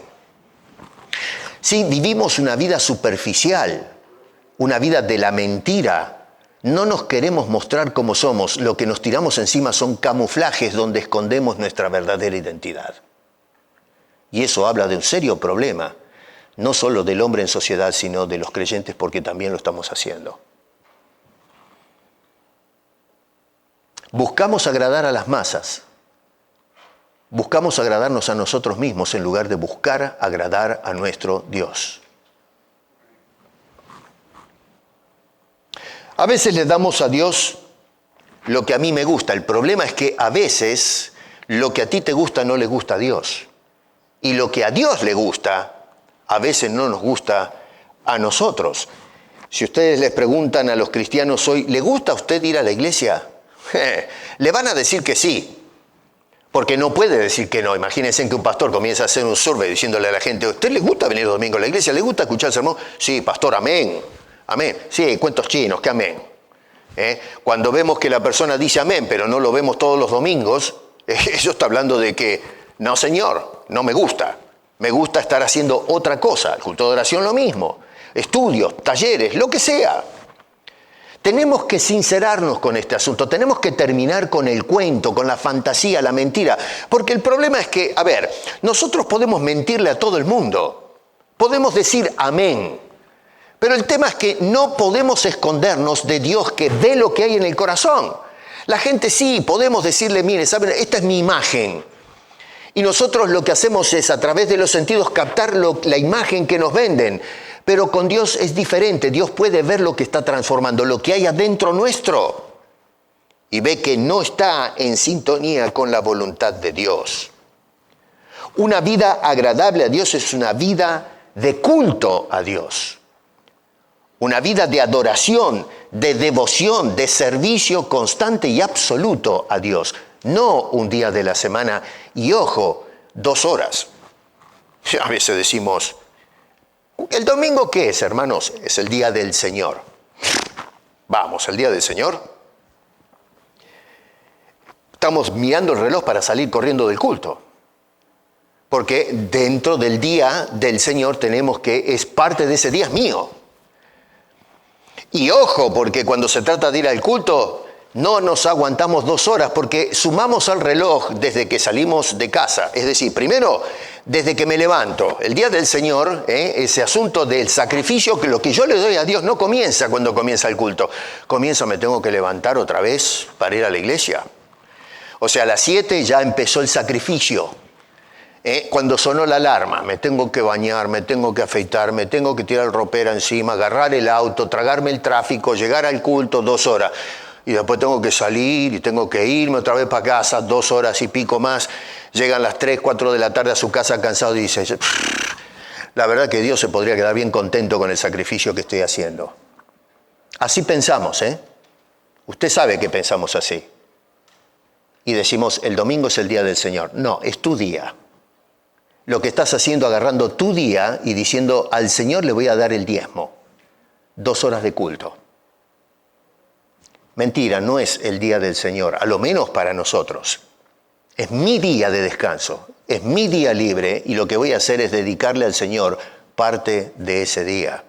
Speaker 1: Sí, vivimos una vida superficial, una vida de la mentira. No nos queremos mostrar como somos. Lo que nos tiramos encima son camuflajes donde escondemos nuestra verdadera identidad. Y eso habla de un serio problema, no solo del hombre en sociedad, sino de los creyentes, porque también lo estamos haciendo. Buscamos agradar a las masas. Buscamos agradarnos a nosotros mismos en lugar de buscar agradar a nuestro Dios. A veces le damos a Dios lo que a mí me gusta. El problema es que a veces lo que a ti te gusta no le gusta a Dios. Y lo que a Dios le gusta, a veces no nos gusta a nosotros. Si ustedes les preguntan a los cristianos hoy, ¿le gusta a usted ir a la iglesia? Le van a decir que sí. Porque no puede decir que no. Imagínense que un pastor comienza a hacer un survey diciéndole a la gente, ¿a usted le gusta venir domingo a la iglesia? ¿Le gusta escuchar el sermón? Sí, pastor, amén. Amén. Sí, cuentos chinos, que amén. Cuando vemos que la persona dice amén, pero no lo vemos todos los domingos, eso está hablando de que, no señor, no me gusta. Me gusta estar haciendo otra cosa. El culto de oración lo mismo. Estudios, talleres, lo que sea. Tenemos que sincerarnos con este asunto. Tenemos que terminar con el cuento, con la fantasía, la mentira. Porque el problema es que, nosotros podemos mentirle a todo el mundo. Podemos decir amén. Pero el tema es que no podemos escondernos de Dios que ve lo que hay en el corazón. La gente sí, podemos decirle, mire, ¿saben? Esta es mi imagen. Y nosotros lo que hacemos es, a través de los sentidos, captar la imagen que nos venden. Pero con Dios es diferente. Dios puede ver lo que está transformando, lo que hay adentro nuestro. Y ve que no está en sintonía con la voluntad de Dios. Una vida agradable a Dios es una vida de culto a Dios. Una vida de adoración, de devoción, de servicio constante y absoluto a Dios. No un día de la semana y, ojo, 2 horas. A veces decimos, ¿el domingo qué es, hermanos? Es el día del Señor. Vamos, el día del Señor. Estamos mirando el reloj para salir corriendo del culto. Porque dentro del día del Señor tenemos que, es parte de ese día, es mío. Y ojo, porque cuando se trata de ir al culto, no nos aguantamos 2 horas, porque sumamos al reloj desde que salimos de casa. Es decir, primero, desde que me levanto. El día del Señor, ese asunto del sacrificio, que lo que yo le doy a Dios no comienza cuando comienza el culto. Me tengo que levantar otra vez para ir a la iglesia. O sea, a las 7 ya empezó el sacrificio. Cuando sonó la alarma, me tengo que bañar, me tengo que afeitar, me tengo que tirar el ropero encima, agarrar el auto, tragarme el tráfico, llegar al culto, 2 horas. Y después tengo que salir y tengo que irme otra vez para casa, 2 horas y pico más. Llegan las 3, 4 de la tarde a su casa cansado y dice, la verdad que Dios se podría quedar bien contento con el sacrificio que estoy haciendo. Así pensamos, Usted sabe que pensamos así. Y decimos, el domingo es el día del Señor. No, es tu día. Lo que estás haciendo, agarrando tu día y diciendo, al Señor le voy a dar el diezmo. 2 horas de culto. Mentira, no es el día del Señor, a lo menos para nosotros. Es mi día de descanso, es mi día libre y lo que voy a hacer es dedicarle al Señor parte de ese día.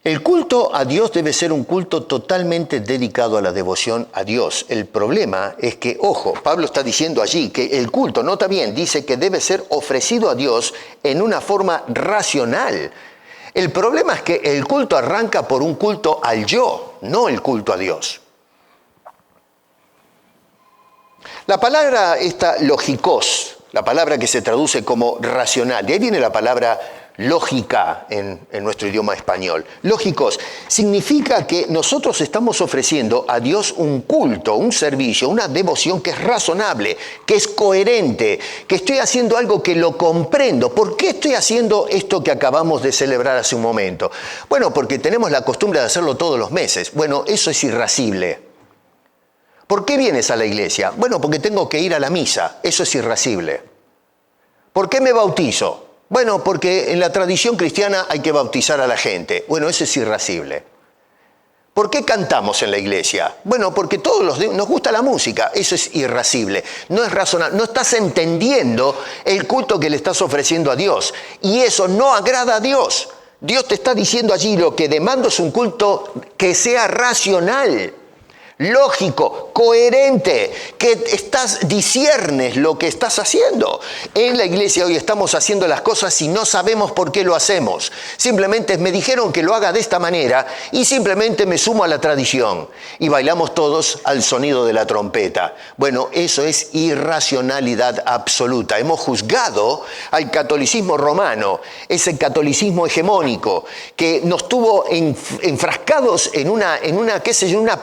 Speaker 1: El culto a Dios debe ser un culto totalmente dedicado a la devoción a Dios. El problema es que, ojo, Pablo está diciendo allí que el culto, nota bien, dice que debe ser ofrecido a Dios en una forma racional. El problema es que el culto arranca por un culto al yo, no el culto a Dios. La palabra esta logikos, la palabra que se traduce como racional, de ahí viene la palabra lógica en nuestro idioma español. Lógicos significa que nosotros estamos ofreciendo a Dios un culto, un servicio, una devoción que es razonable, que es coherente, que estoy haciendo algo que lo comprendo. ¿Por qué estoy haciendo esto que acabamos de celebrar hace un momento? Bueno, porque tenemos la costumbre de hacerlo todos los meses. Bueno, eso es irascible. ¿Por qué vienes a la iglesia? Bueno, porque tengo que ir a la misa. Eso es irascible. ¿Por qué me bautizo? Bueno, porque en la tradición cristiana hay que bautizar a la gente. Bueno, eso es irascible. ¿Por qué cantamos en la iglesia? Bueno, porque todos nos gusta la música. Eso es irascible. No es razonable. No estás entendiendo el culto que le estás ofreciendo a Dios. Y eso no agrada a Dios. Dios te está diciendo allí lo que demando es un culto que sea racional, lógico, coherente, que disciernes lo que estás haciendo. En la iglesia hoy estamos haciendo las cosas y no sabemos por qué lo hacemos. Simplemente me dijeron que lo haga de esta manera y simplemente me sumo a la tradición. Y bailamos todos al sonido de la trompeta. Bueno, eso es irracionalidad absoluta. Hemos juzgado al catolicismo romano, ese catolicismo hegemónico que nos tuvo enfrascados en una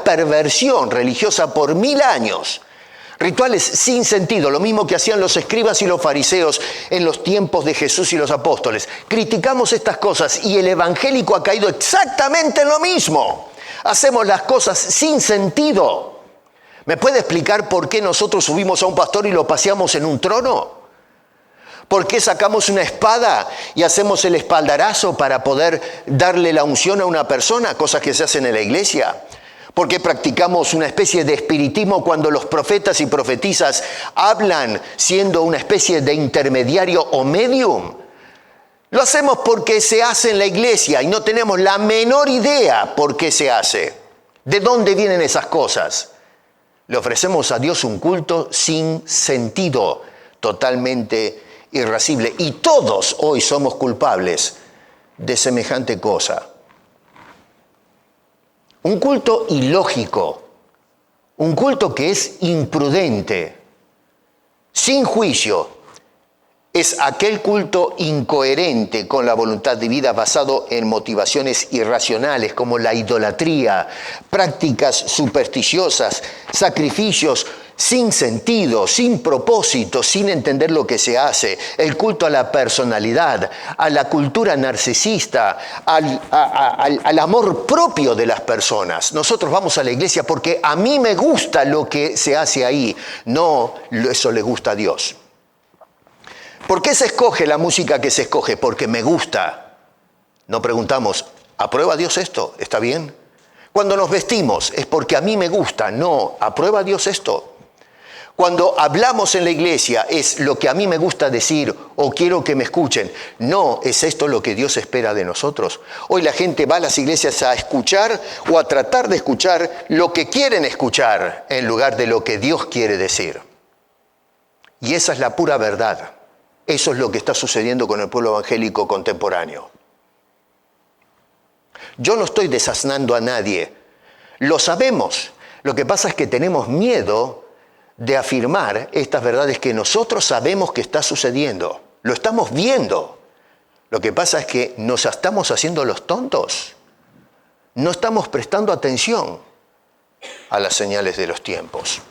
Speaker 1: perversión religiosa por 1000 años. Rituales sin sentido, lo mismo que hacían los escribas y los fariseos en los tiempos de Jesús y los apóstoles. Criticamos estas cosas y el evangélico ha caído exactamente en lo mismo. Hacemos las cosas sin sentido. ¿Me puede explicar por qué nosotros subimos a un pastor y lo paseamos en un trono? ¿Por qué sacamos una espada y hacemos el espaldarazo para poder darle la unción a una persona? Cosas que se hacen en la iglesia. ¿Por qué practicamos una especie de espiritismo cuando los profetas y profetisas hablan siendo una especie de intermediario o medium? Lo hacemos porque se hace en la iglesia y no tenemos la menor idea por qué se hace. ¿De dónde vienen esas cosas? Le ofrecemos a Dios un culto sin sentido, totalmente irascible. Y todos hoy somos culpables de semejante cosa. Un culto ilógico, un culto que es imprudente, sin juicio, es aquel culto incoherente con la voluntad divina basado en motivaciones irracionales como la idolatría, prácticas supersticiosas, sacrificios sin sentido, sin propósito, sin entender lo que se hace, el culto a la personalidad, a la cultura narcisista, al amor propio de las personas. Nosotros vamos a la iglesia porque a mí me gusta lo que se hace ahí, no eso le gusta a Dios. ¿Por qué se escoge la música que se escoge? Porque me gusta. No preguntamos, ¿aprueba Dios esto? ¿Está bien? Cuando nos vestimos es porque a mí me gusta. No, ¿aprueba Dios esto? Cuando hablamos en la iglesia es lo que a mí me gusta decir o quiero que me escuchen. No, ¿es esto lo que Dios espera de nosotros? Hoy la gente va a las iglesias a escuchar o a tratar de escuchar lo que quieren escuchar en lugar de lo que Dios quiere decir. Y esa es la pura verdad. Eso es lo que está sucediendo con el pueblo evangélico contemporáneo. Yo no estoy desaznando a nadie. Lo sabemos. Lo que pasa es que tenemos miedo de afirmar estas verdades que nosotros sabemos que está sucediendo. Lo estamos viendo. Lo que pasa es que nos estamos haciendo los tontos. No estamos prestando atención a las señales de los tiempos.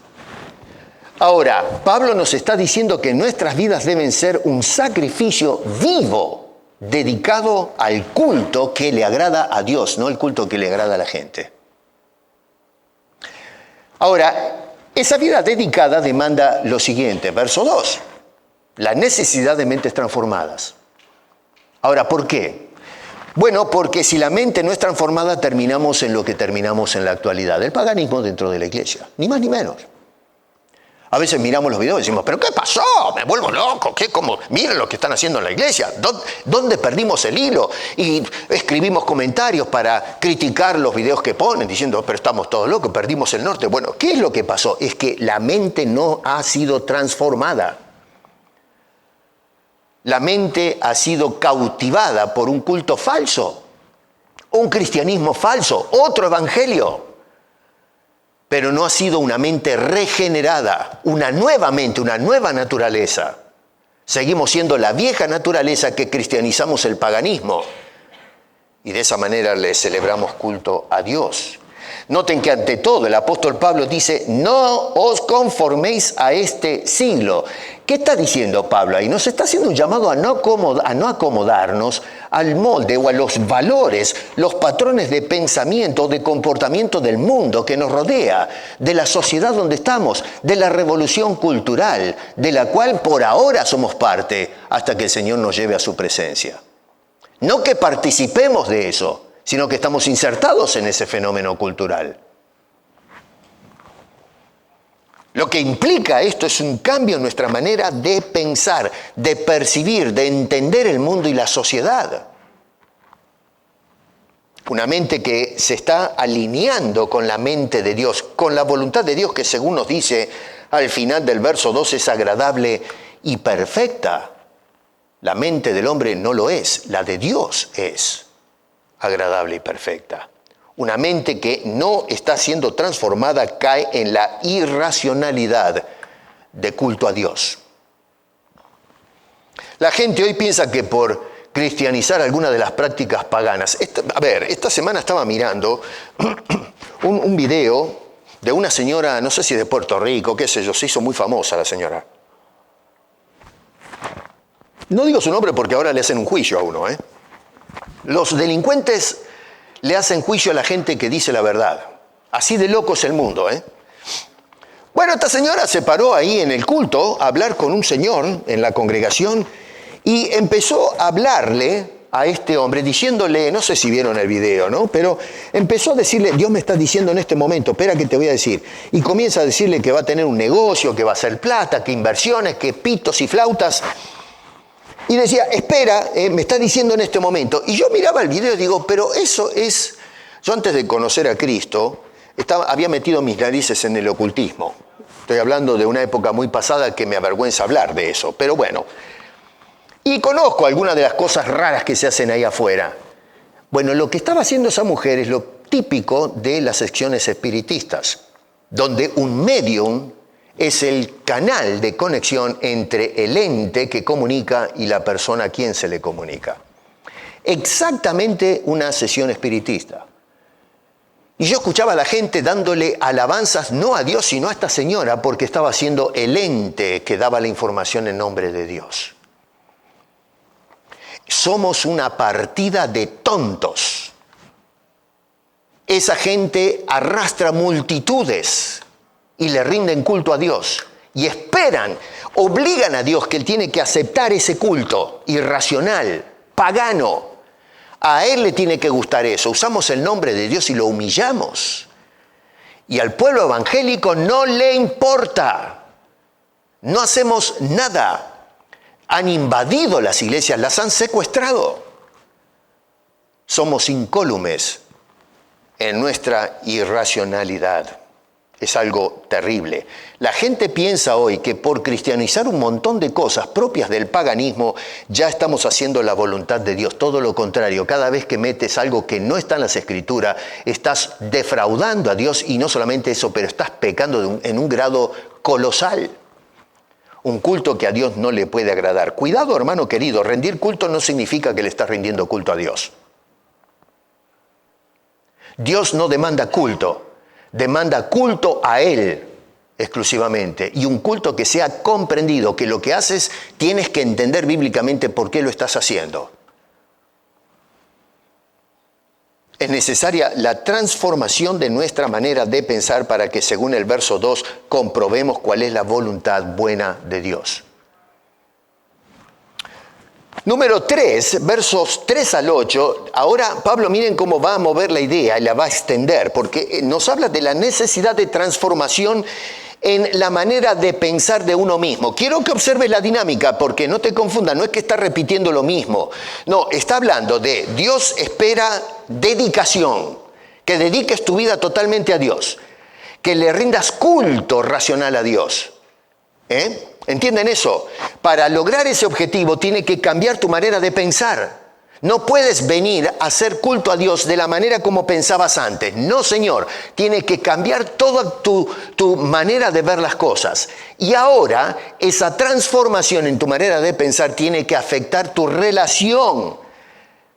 Speaker 1: Ahora, Pablo nos está diciendo que nuestras vidas deben ser un sacrificio vivo, dedicado al culto que le agrada a Dios, no el culto que le agrada a la gente. Ahora, esa vida dedicada demanda lo siguiente, verso 2, la necesidad de mentes transformadas. Ahora, ¿por qué? Bueno, porque si la mente no es transformada, terminamos en lo que terminamos en la actualidad, el paganismo dentro de la iglesia, ni más ni menos. A veces miramos los videos y decimos, ¿pero qué pasó? Me vuelvo loco. Miren lo que están haciendo en la iglesia. ¿Dónde perdimos el hilo? Y escribimos comentarios para criticar los videos que ponen, diciendo, pero estamos todos locos, perdimos el norte. Bueno, ¿qué es lo que pasó? Es que la mente no ha sido transformada. La mente ha sido cautivada por un culto falso, un cristianismo falso, otro evangelio. Pero no ha sido una mente regenerada, una nueva mente, una nueva naturaleza. Seguimos siendo la vieja naturaleza que cristianizamos el paganismo. Y de esa manera le celebramos culto a Dios. Noten que ante todo el apóstol Pablo dice, no os conforméis a este siglo. ¿Qué está diciendo Pablo ahí? Nos está haciendo un llamado a no acomodarnos al molde o a los valores, los patrones de pensamiento, de comportamiento del mundo que nos rodea, de la sociedad donde estamos, de la revolución cultural, de la cual por ahora somos parte hasta que el Señor nos lleve a su presencia. No que participemos de eso, sino que estamos insertados en ese fenómeno cultural. Lo que implica esto es un cambio en nuestra manera de pensar, de percibir, de entender el mundo y la sociedad. Una mente que se está alineando con la mente de Dios, con la voluntad de Dios que, según nos dice al final del verso 2, es agradable y perfecta. La mente del hombre no lo es, la de Dios es agradable y perfecta. Una mente que no está siendo transformada cae en la irracionalidad de culto a Dios. La gente hoy piensa que por cristianizar alguna de las prácticas paganas. Esta semana estaba mirando un video de una señora, no sé si de Puerto Rico, qué sé yo, se hizo muy famosa la señora. No digo su nombre porque ahora le hacen un juicio a uno, ¿eh? Los delincuentes le hacen juicio a la gente que dice la verdad. Así de loco es el mundo, ¿eh? Bueno, esta señora se paró ahí en el culto a hablar con un señor en la congregación y empezó a hablarle a este hombre diciéndole, no sé si vieron el video, ¿no? Pero empezó a decirle, Dios me está diciendo en este momento, espera que te voy a decir. Y comienza a decirle que va a tener un negocio, que va a hacer plata, que inversiones, que pitos y flautas. Y decía, espera, me está diciendo en este momento. Y yo miraba el video y digo, pero eso es... Yo antes de conocer a Cristo, había metido mis narices en el ocultismo. Estoy hablando de una época muy pasada que me avergüenza hablar de eso, pero bueno. Y conozco algunas de las cosas raras que se hacen ahí afuera. Bueno, lo que estaba haciendo esa mujer es lo típico de las secciones espiritistas, donde un medium es el canal de conexión entre el ente que comunica y la persona a quien se le comunica. Exactamente una sesión espiritista. Y yo escuchaba a la gente dándole alabanzas no a Dios, sino a esta señora, porque estaba siendo el ente que daba la información en nombre de Dios. Somos una partida de tontos. Esa gente arrastra multitudes y le rinden culto a Dios. Y esperan, obligan a Dios que Él tiene que aceptar ese culto irracional, pagano. A Él le tiene que gustar eso. Usamos el nombre de Dios y lo humillamos. Y al pueblo evangélico no le importa. No hacemos nada. Han invadido las iglesias, las han secuestrado. Somos incólumes en nuestra irracionalidad. Es algo terrible. La gente piensa hoy que por cristianizar un montón de cosas propias del paganismo ya estamos haciendo la voluntad de Dios. Todo lo contrario, cada vez que metes algo que no está en las Escrituras, estás defraudando a Dios y no solamente eso, pero estás pecando en un grado colosal. Un culto que a Dios no le puede agradar. Cuidado, hermano querido, rendir culto no significa que le estás rindiendo culto a Dios. Dios no demanda culto. Demanda culto a Él exclusivamente y un culto que sea comprendido, que lo que haces tienes que entender bíblicamente por qué lo estás haciendo. Es necesaria la transformación de nuestra manera de pensar para que, según el verso 2, comprobemos cuál es la voluntad buena de Dios. Número 3, versos 3 al 8, ahora Pablo miren cómo va a mover la idea y la va a extender, porque nos habla de la necesidad de transformación en la manera de pensar de uno mismo. Quiero que observes la dinámica, porque no te confundas, no es que está repitiendo lo mismo. No, está hablando de Dios espera dedicación, que dediques tu vida totalmente a Dios, que le rindas culto racional a Dios. ¿Entienden eso? Para lograr ese objetivo tiene que cambiar tu manera de pensar. No puedes venir a hacer culto a Dios de la manera como pensabas antes. No, Señor. Tienes que cambiar toda tu manera de ver las cosas. Y ahora, esa transformación en tu manera de pensar tiene que afectar tu relación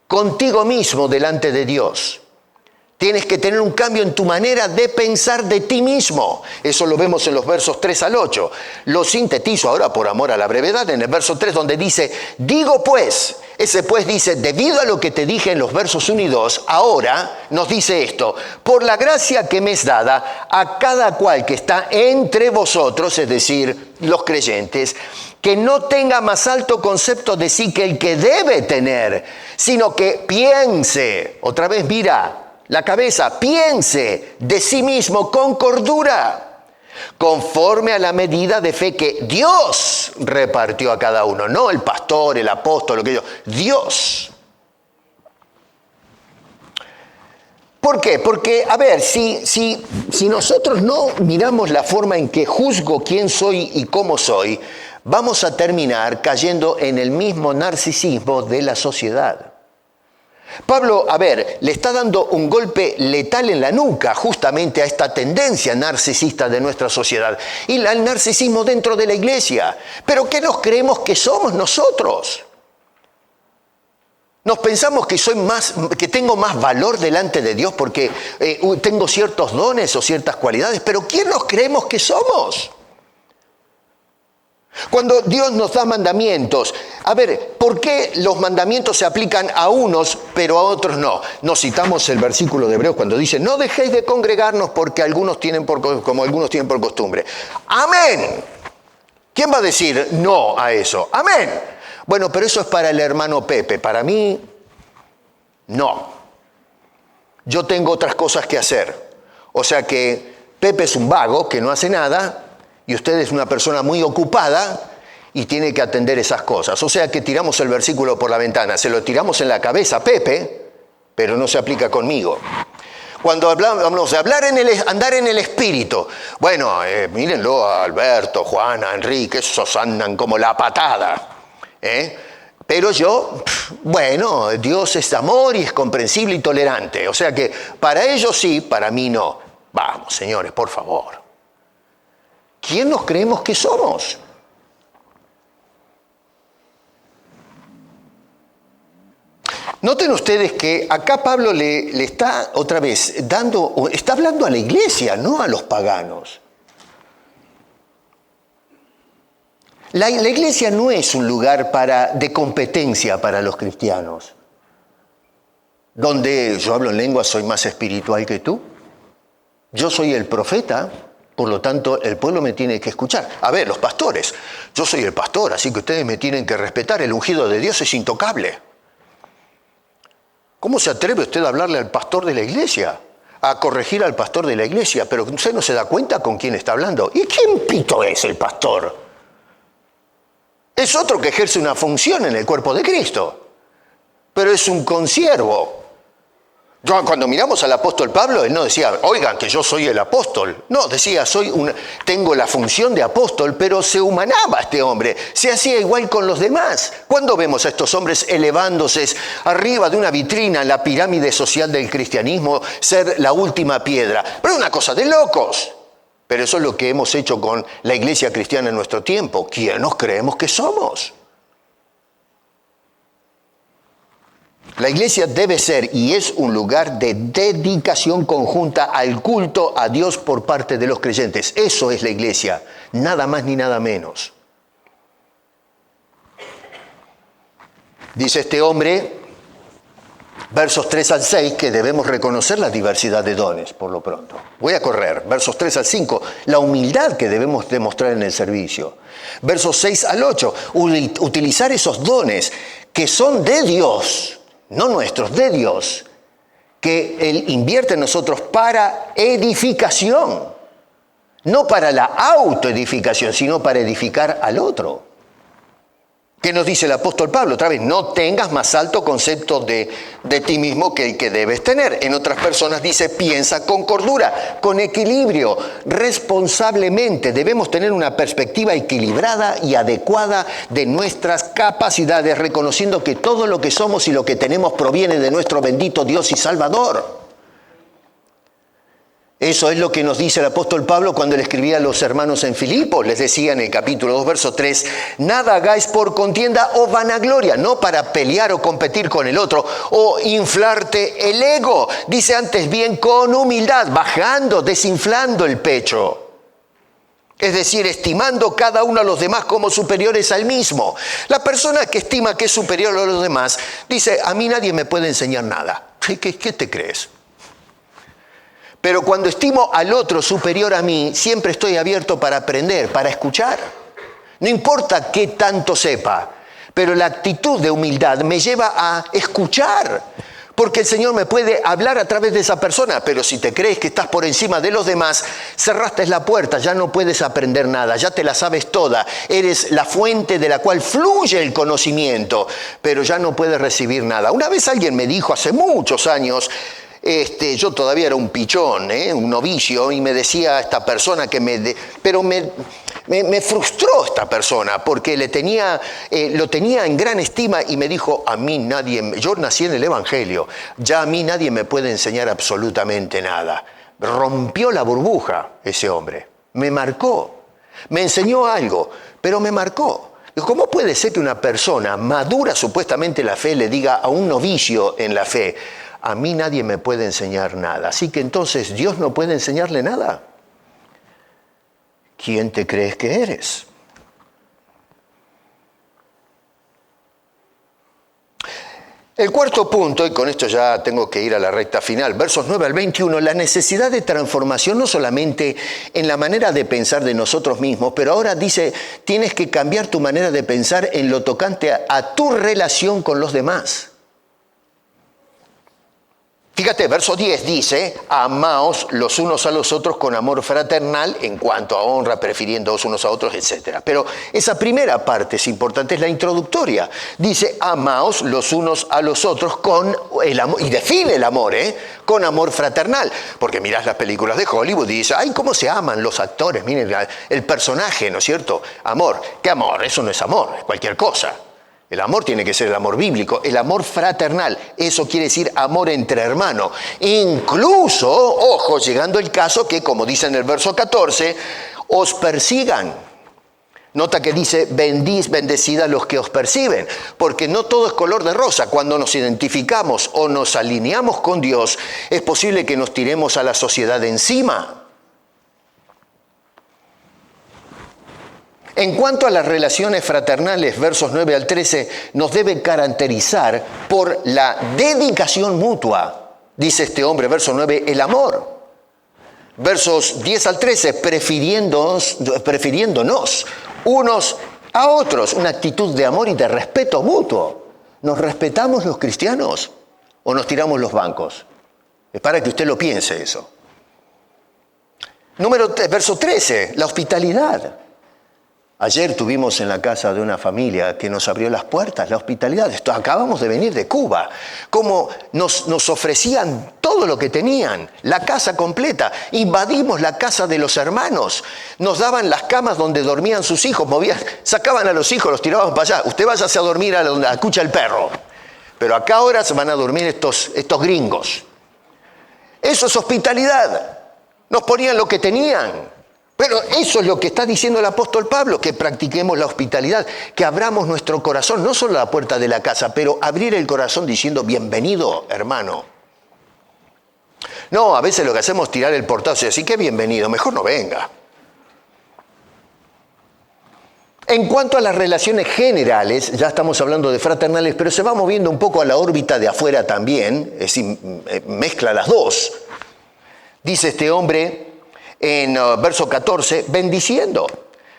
Speaker 1: contigo mismo delante de Dios. Tienes que tener un cambio en tu manera de pensar de ti mismo. Eso lo vemos en los versos 3 al 8. Lo sintetizo ahora por amor a la brevedad en el verso 3 donde dice, digo pues, ese pues dice, debido a lo que te dije en los versos 1 y 2, ahora nos dice esto, por la gracia que me es dada a cada cual que está entre vosotros, es decir, los creyentes, que no tenga más alto concepto de sí que el que debe tener, sino que piense, otra vez mira, la cabeza, piense de sí mismo con cordura, conforme a la medida de fe que Dios repartió a cada uno, no el pastor, el apóstol, lo que yo, Dios. ¿Por qué? Porque, a ver, si nosotros no miramos la forma en que juzgo quién soy y cómo soy, vamos a terminar cayendo en el mismo narcisismo de la sociedad. Pablo, a ver, le está dando un golpe letal en la nuca justamente a esta tendencia narcisista de nuestra sociedad y el narcisismo dentro de la iglesia. ¿Pero qué nos creemos que somos nosotros? Nos pensamos que tengo más valor delante de Dios porque tengo ciertos dones o ciertas cualidades, pero ¿quién nos creemos que somos? Cuando Dios nos da mandamientos, a ver, ¿por qué los mandamientos se aplican a unos pero a otros no? Nos citamos el versículo de Hebreos cuando dice, no dejéis de congregarnos porque algunos tienen por costumbre. ¡Amén! ¿Quién va a decir no a eso? ¡Amén! Bueno, pero eso es para el hermano Pepe. Para mí, no. Yo tengo otras cosas que hacer. O sea que Pepe es un vago que no hace nada y usted es una persona muy ocupada y tiene que atender esas cosas. O sea que tiramos el versículo por la ventana. Se lo tiramos en la cabeza a Pepe, pero no se aplica conmigo. Cuando hablamos de andar en el espíritu, bueno, mírenlo a Alberto, Juana, Enrique, esos andan como la patada. Pero yo, bueno, Dios es amor y es comprensible y tolerante. O sea que para ellos sí, para mí no. Vamos, señores, por favor. ¿Quién nos creemos que somos? Noten ustedes que acá Pablo le está otra vez está hablando a la iglesia, no a los paganos. La iglesia no es un lugar de competencia para los cristianos, donde yo hablo en lengua, soy más espiritual que tú. Yo soy el profeta, por lo tanto el pueblo me tiene que escuchar. A ver, los pastores, yo soy el pastor, así que ustedes me tienen que respetar. El ungido de Dios es intocable. ¿Cómo se atreve usted a hablarle al pastor de la iglesia? A corregir al pastor de la iglesia, pero usted no se da cuenta con quién está hablando. ¿Y quién pito es el pastor? Es otro que ejerce una función en el cuerpo de Cristo, pero es un consiervo. Cuando miramos al apóstol Pablo, él no decía, oigan, que yo soy el apóstol. No, decía, tengo la función de apóstol, pero se humanaba este hombre. Se hacía igual con los demás. ¿Cuándo vemos a estos hombres elevándose arriba de una vitrina en la pirámide social del cristianismo, ser la última piedra? Pero es una cosa de locos. Pero eso es lo que hemos hecho con la iglesia cristiana en nuestro tiempo. ¿Quién nos creemos que somos? La iglesia debe ser y es un lugar de dedicación conjunta al culto a Dios por parte de los creyentes. Eso es la iglesia, nada más ni nada menos. Dice este hombre, versos 3 al 6, que debemos reconocer la diversidad de dones, por lo pronto. Voy a correr. Versos 3 al 5, la humildad que debemos demostrar en el servicio. Versos 6 al 8, utilizar esos dones que son de Dios, no nuestros, de Dios, que Él invierte en nosotros para edificación, no para la autoedificación, sino para edificar al otro. ¿Qué nos dice el apóstol Pablo? Otra vez, no tengas más alto concepto de ti mismo que el que debes tener. En otras personas dice, piensa con cordura, con equilibrio, responsablemente. Debemos tener una perspectiva equilibrada y adecuada de nuestras capacidades, reconociendo que todo lo que somos y lo que tenemos proviene de nuestro bendito Dios y Salvador. Eso es lo que nos dice el apóstol Pablo cuando le escribía a los hermanos en Filipos. Les decía en el capítulo 2, verso 3, nada hagáis por contienda o vanagloria, no para pelear o competir con el otro o inflarte el ego. Dice antes bien con humildad, bajando, desinflando el pecho. Es decir, estimando cada uno a los demás como superiores al mismo. La persona que estima que es superior a los demás dice, a mí nadie me puede enseñar nada. ¿Qué te crees? Pero cuando estimo al otro superior a mí, siempre estoy abierto para aprender, para escuchar. No importa qué tanto sepa, pero la actitud de humildad me lleva a escuchar. Porque el Señor me puede hablar a través de esa persona, pero si te crees que estás por encima de los demás, cerraste la puerta, ya no puedes aprender nada, ya te la sabes toda. Eres la fuente de la cual fluye el conocimiento, pero ya no puedes recibir nada. Una vez alguien me dijo hace muchos años, yo todavía era un pichón, un novicio, y me decía esta persona que pero me frustró esta persona porque lo tenía en gran estima y me dijo, a mí nadie, yo nací en el Evangelio, ya a mí nadie me puede enseñar absolutamente nada. Rompió la burbuja ese hombre, me marcó, me enseñó algo, pero me marcó. ¿Cómo puede ser que una persona madura supuestamente en la fe le diga a un novicio en la fe, a mí nadie me puede enseñar nada? Así que entonces, ¿Dios no puede enseñarle nada? ¿Quién te crees que eres? El cuarto punto, y con esto ya tengo que ir a la recta final, versos 9 al 21, la necesidad de transformación no solamente en la manera de pensar de nosotros mismos, pero ahora dice, tienes que cambiar tu manera de pensar en lo tocante a tu relación con los demás. Fíjate, verso 10 dice, amaos los unos a los otros con amor fraternal en cuanto a honra, prefiriéndoos unos a otros, etc. Pero esa primera parte es importante, es la introductoria. Dice, amaos los unos a los otros con el amor, y define el amor, con amor fraternal. Porque mirás las películas de Hollywood y dices, ay, cómo se aman los actores, miren el personaje, ¿no es cierto? Amor, ¿qué amor? Eso no es amor, es cualquier cosa. El amor tiene que ser el amor bíblico, el amor fraternal. Eso quiere decir amor entre hermanos. Incluso, ojo, llegando el caso que, como dice en el verso 14, os persigan. Nota que dice, bendecid a los que os persiguen. Porque no todo es color de rosa. Cuando nos identificamos o nos alineamos con Dios, es posible que nos tiremos a la sociedad de encima. En cuanto a las relaciones fraternales, versos 9 al 13, nos deben caracterizar por la dedicación mutua. Dice este hombre, verso 9, el amor. Versos 10 al 13, prefiriéndonos unos a otros. Una actitud de amor y de respeto mutuo. ¿Nos respetamos los cristianos o nos tiramos los bancos? Es para que usted lo piense eso. Verso 13, la hospitalidad. Ayer tuvimos en la casa de una familia que nos abrió las puertas, la hospitalidad. Acabamos de venir de Cuba. Como nos ofrecían todo lo que tenían, la casa completa. Invadimos la casa de los hermanos. Nos daban las camas donde dormían sus hijos. Sacaban a los hijos, los tiraban para allá. Usted váyase a dormir a donde escucha el perro. Pero acá ahora se van a dormir estos gringos. Eso es hospitalidad. Nos ponían lo que tenían. Pero eso es lo que está diciendo el apóstol Pablo, que practiquemos la hospitalidad, que abramos nuestro corazón, no solo a la puerta de la casa, pero abrir el corazón diciendo, bienvenido, hermano. No, a veces lo que hacemos es tirar el portazo y decir, qué bienvenido, mejor no venga. En cuanto a las relaciones generales, ya estamos hablando de fraternales, pero se va moviendo un poco a la órbita de afuera también, es decir, mezcla las dos. Dice este hombre en verso 14, bendiciendo.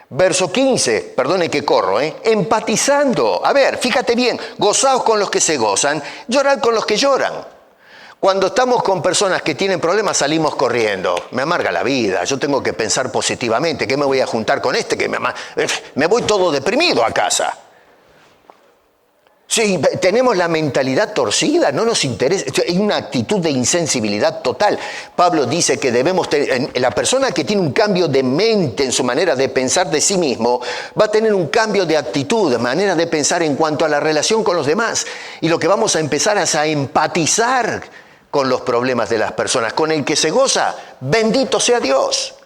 Speaker 1: Verso 15, perdone que corro, empatizando. A ver, fíjate bien, gozaos con los que se gozan, llorad con los que lloran. Cuando estamos con personas que tienen problemas salimos corriendo. Me amarga la vida, yo tengo que pensar positivamente. ¿Qué me voy a juntar con este? Me voy todo deprimido a casa. Sí, tenemos la mentalidad torcida, no nos interesa, hay una actitud de insensibilidad total. Pablo dice que debemos tener, la persona que tiene un cambio de mente en su manera de pensar de sí mismo, va a tener un cambio de actitud, de manera de pensar en cuanto a la relación con los demás. Y lo que vamos a empezar es a empatizar con los problemas de las personas. Con el que se goza, bendito sea Dios.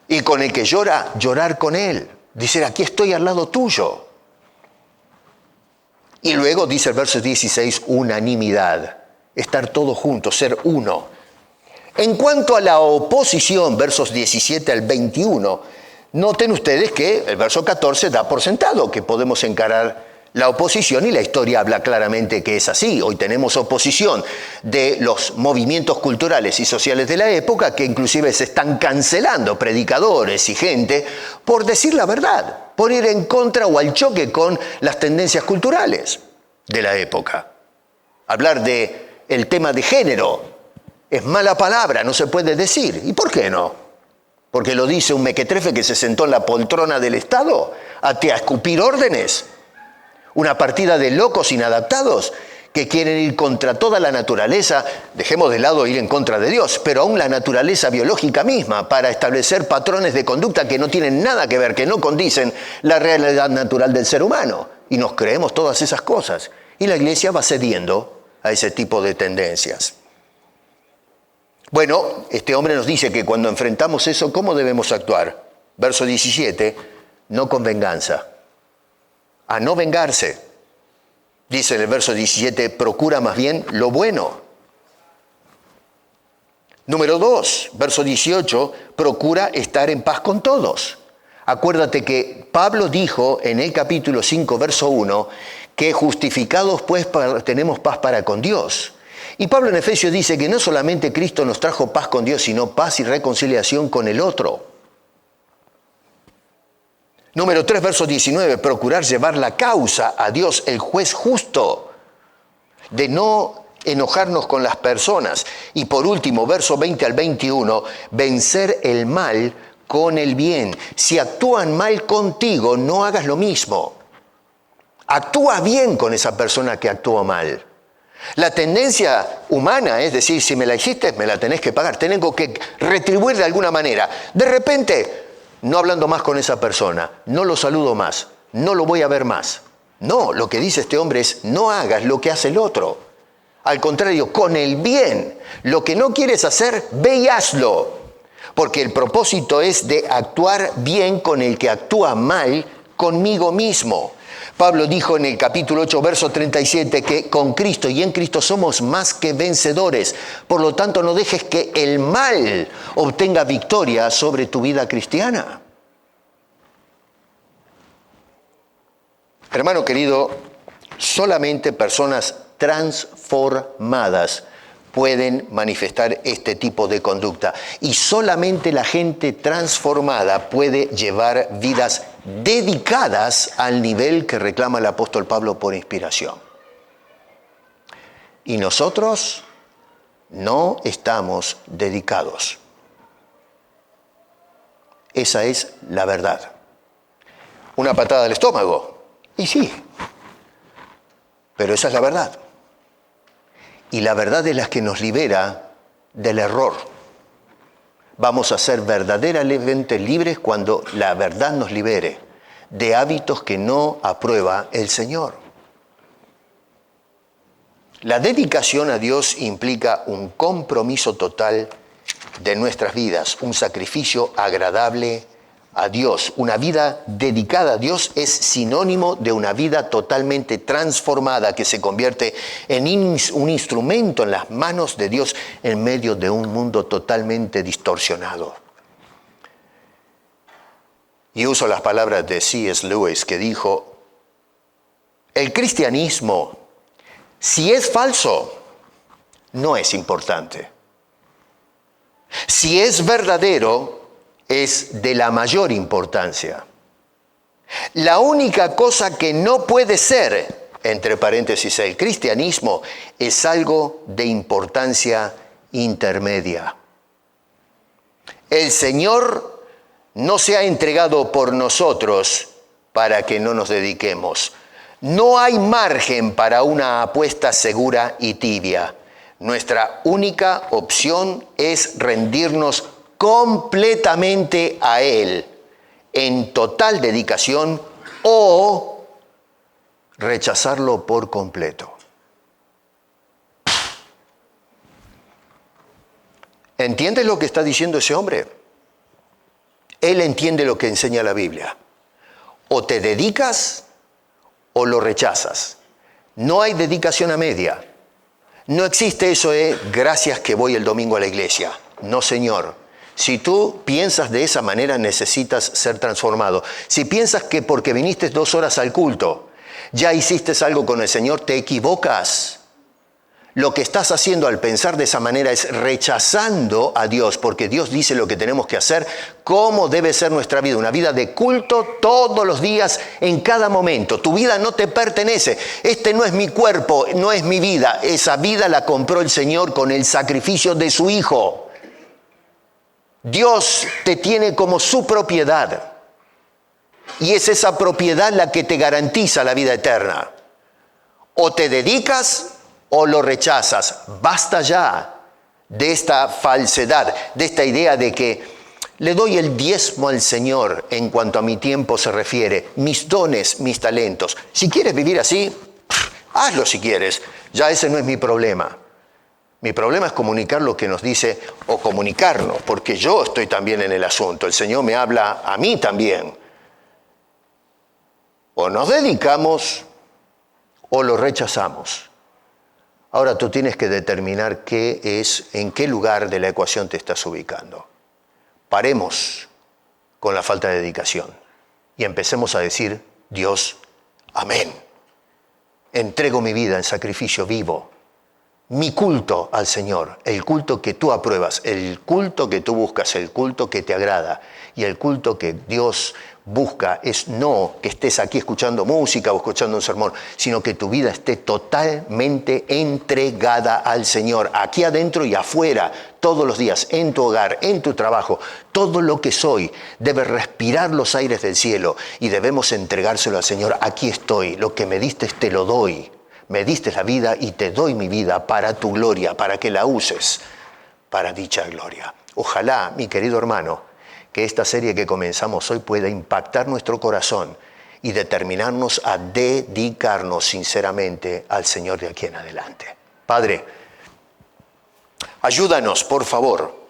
Speaker 1: Y con el que llora, llorar con él. Dice, aquí estoy al lado tuyo. Y luego dice el verso 16, unanimidad, estar todos juntos, ser uno. En cuanto a la oposición, versos 17 al 21, noten ustedes que el verso 14 da por sentado que podemos encarar la oposición y la historia habla claramente que es así. Hoy tenemos oposición de los movimientos culturales y sociales de la época que inclusive se están cancelando predicadores y gente por decir la verdad, por ir en contra o al choque con las tendencias culturales de la época. Hablar del tema de género es mala palabra, no se puede decir. ¿Y por qué no? Porque lo dice un mequetrefe que se sentó en la poltrona del Estado a escupir órdenes. Una partida de locos inadaptados que quieren ir contra toda la naturaleza, dejemos de lado ir en contra de Dios, pero aún la naturaleza biológica misma, para establecer patrones de conducta que no tienen nada que ver, que no condicen la realidad natural del ser humano. Y nos creemos todas esas cosas. Y la iglesia va cediendo a ese tipo de tendencias. Bueno, este hombre nos dice que cuando enfrentamos eso, ¿cómo debemos actuar? Verso 17, no con venganza. A no vengarse. Dice en el verso 17, procura más bien lo bueno. Número 2, verso 18, procura estar en paz con todos. Acuérdate que Pablo dijo en el capítulo 5, verso 1, que justificados pues tenemos paz para con Dios. Y Pablo en Efesios dice que no solamente Cristo nos trajo paz con Dios, sino paz y reconciliación con el otro. Número 3, verso 19, procurar llevar la causa a Dios, el juez justo, de no enojarnos con las personas. Y por último, verso 20 al 21, vencer el mal con el bien. Si actúan mal contigo, no hagas lo mismo. Actúa bien con esa persona que actúa mal. La tendencia humana es decir, si me la hiciste, me la tenés que pagar. Tengo que retribuir de alguna manera. De repente, no hablando más con esa persona, no lo saludo más, no lo voy a ver más. No, lo que dice este hombre es, no hagas lo que hace el otro. Al contrario, con el bien. Lo que no quieres hacer, ve y hazlo. Porque el propósito es de actuar bien con el que actúa mal conmigo mismo. Pablo dijo en el capítulo 8, verso 37, que con Cristo y en Cristo somos más que vencedores. Por lo tanto, no dejes que el mal obtenga victoria sobre tu vida cristiana. Hermano querido, solamente personas transformadas pueden manifestar este tipo de conducta. Y solamente la gente transformada puede llevar vidas dedicadas al nivel que reclama el apóstol Pablo por inspiración. Y nosotros no estamos dedicados. Esa es la verdad. Una patada al estómago. Y sí, pero esa es la verdad. Y la verdad es la que nos libera del error. Vamos a ser verdaderamente libres cuando la verdad nos libere de hábitos que no aprueba el Señor. La dedicación a Dios implica un compromiso total de nuestras vidas, un sacrificio agradable a Dios. Una vida dedicada a Dios es sinónimo de una vida totalmente transformada que se convierte en un instrumento en las manos de Dios en medio de un mundo totalmente distorsionado. Y uso las palabras de C.S. Lewis que dijo, el cristianismo, si es falso, no es importante. Si es verdadero, es de la mayor importancia. La única cosa que no puede ser, entre paréntesis, el cristianismo, es algo de importancia intermedia. El Señor no se ha entregado por nosotros para que no nos dediquemos. No hay margen para una apuesta segura y tibia. Nuestra única opción es rendirnos completamente a Él, en total dedicación, o rechazarlo por completo. ¿Entiendes lo que está diciendo ese hombre? Él entiende lo que enseña la Biblia. O te dedicas o lo rechazas. No hay dedicación a media. No existe eso de gracias que voy el domingo a la iglesia. No, señor. Si tú piensas de esa manera, necesitas ser transformado. Si piensas que porque viniste 2 horas al culto, ya hiciste algo con el Señor, te equivocas. Lo que estás haciendo al pensar de esa manera es rechazando a Dios, porque Dios dice lo que tenemos que hacer, cómo debe ser nuestra vida. Una vida de culto todos los días, en cada momento. Tu vida no te pertenece. Este no es mi cuerpo, no es mi vida. Esa vida la compró el Señor con el sacrificio de su Hijo. Dios te tiene como su propiedad. Y es esa propiedad la que te garantiza la vida eterna. O te dedicas o lo rechazas. Basta ya de esta falsedad, de esta idea de que le doy el diezmo al Señor en cuanto a mi tiempo se refiere, mis dones, mis talentos. Si quieres vivir así, hazlo si quieres. Ya ese no es mi problema. Mi problema es comunicar lo que nos dice, o comunicarnos, porque yo estoy también en el asunto. El Señor me habla a mí también. O nos dedicamos o lo rechazamos. Ahora tú tienes que determinar en qué lugar de la ecuación te estás ubicando. Paremos con la falta de dedicación y empecemos a decir, Dios, amén. Entrego mi vida en sacrificio vivo. Mi culto al Señor, el culto que tú apruebas, el culto que tú buscas, el culto que te agrada y el culto que Dios busca es no que estés aquí escuchando música o escuchando un sermón, sino que tu vida esté totalmente entregada al Señor, aquí adentro y afuera, todos los días, en tu hogar, en tu trabajo. Todo lo que soy debe respirar los aires del cielo y debemos entregárselo al Señor. Aquí estoy, lo que me diste te lo doy. Me diste la vida y te doy mi vida para tu gloria, para que la uses para dicha gloria. Ojalá, mi querido hermano, que esta serie que comenzamos hoy pueda impactar nuestro corazón y determinarnos a dedicarnos sinceramente al Señor de aquí en adelante. Padre, ayúdanos, por favor,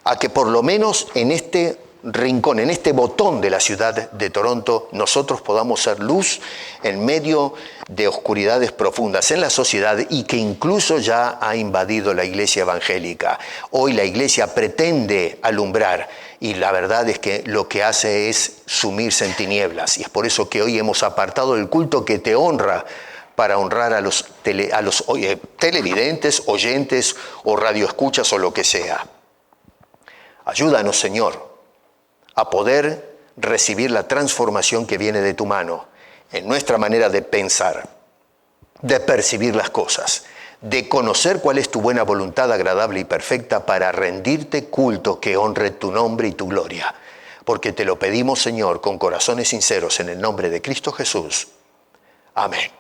Speaker 1: a que por lo menos en este rincón, en este botón de la ciudad de Toronto, nosotros podamos ser luz en medio de oscuridades profundas en la sociedad y que incluso ya ha invadido la iglesia evangélica. Hoy la iglesia pretende alumbrar y la verdad es que lo que hace es sumirse en tinieblas, y es por eso que hoy hemos apartado el culto que te honra para honrar a los televidentes, oyentes o radioescuchas o lo que sea. Ayúdanos, Señor, a poder recibir la transformación que viene de tu mano en nuestra manera de pensar, de percibir las cosas, de conocer cuál es tu buena voluntad agradable y perfecta para rendirte culto que honre tu nombre y tu gloria. Porque te lo pedimos, Señor, con corazones sinceros en el nombre de Cristo Jesús. Amén.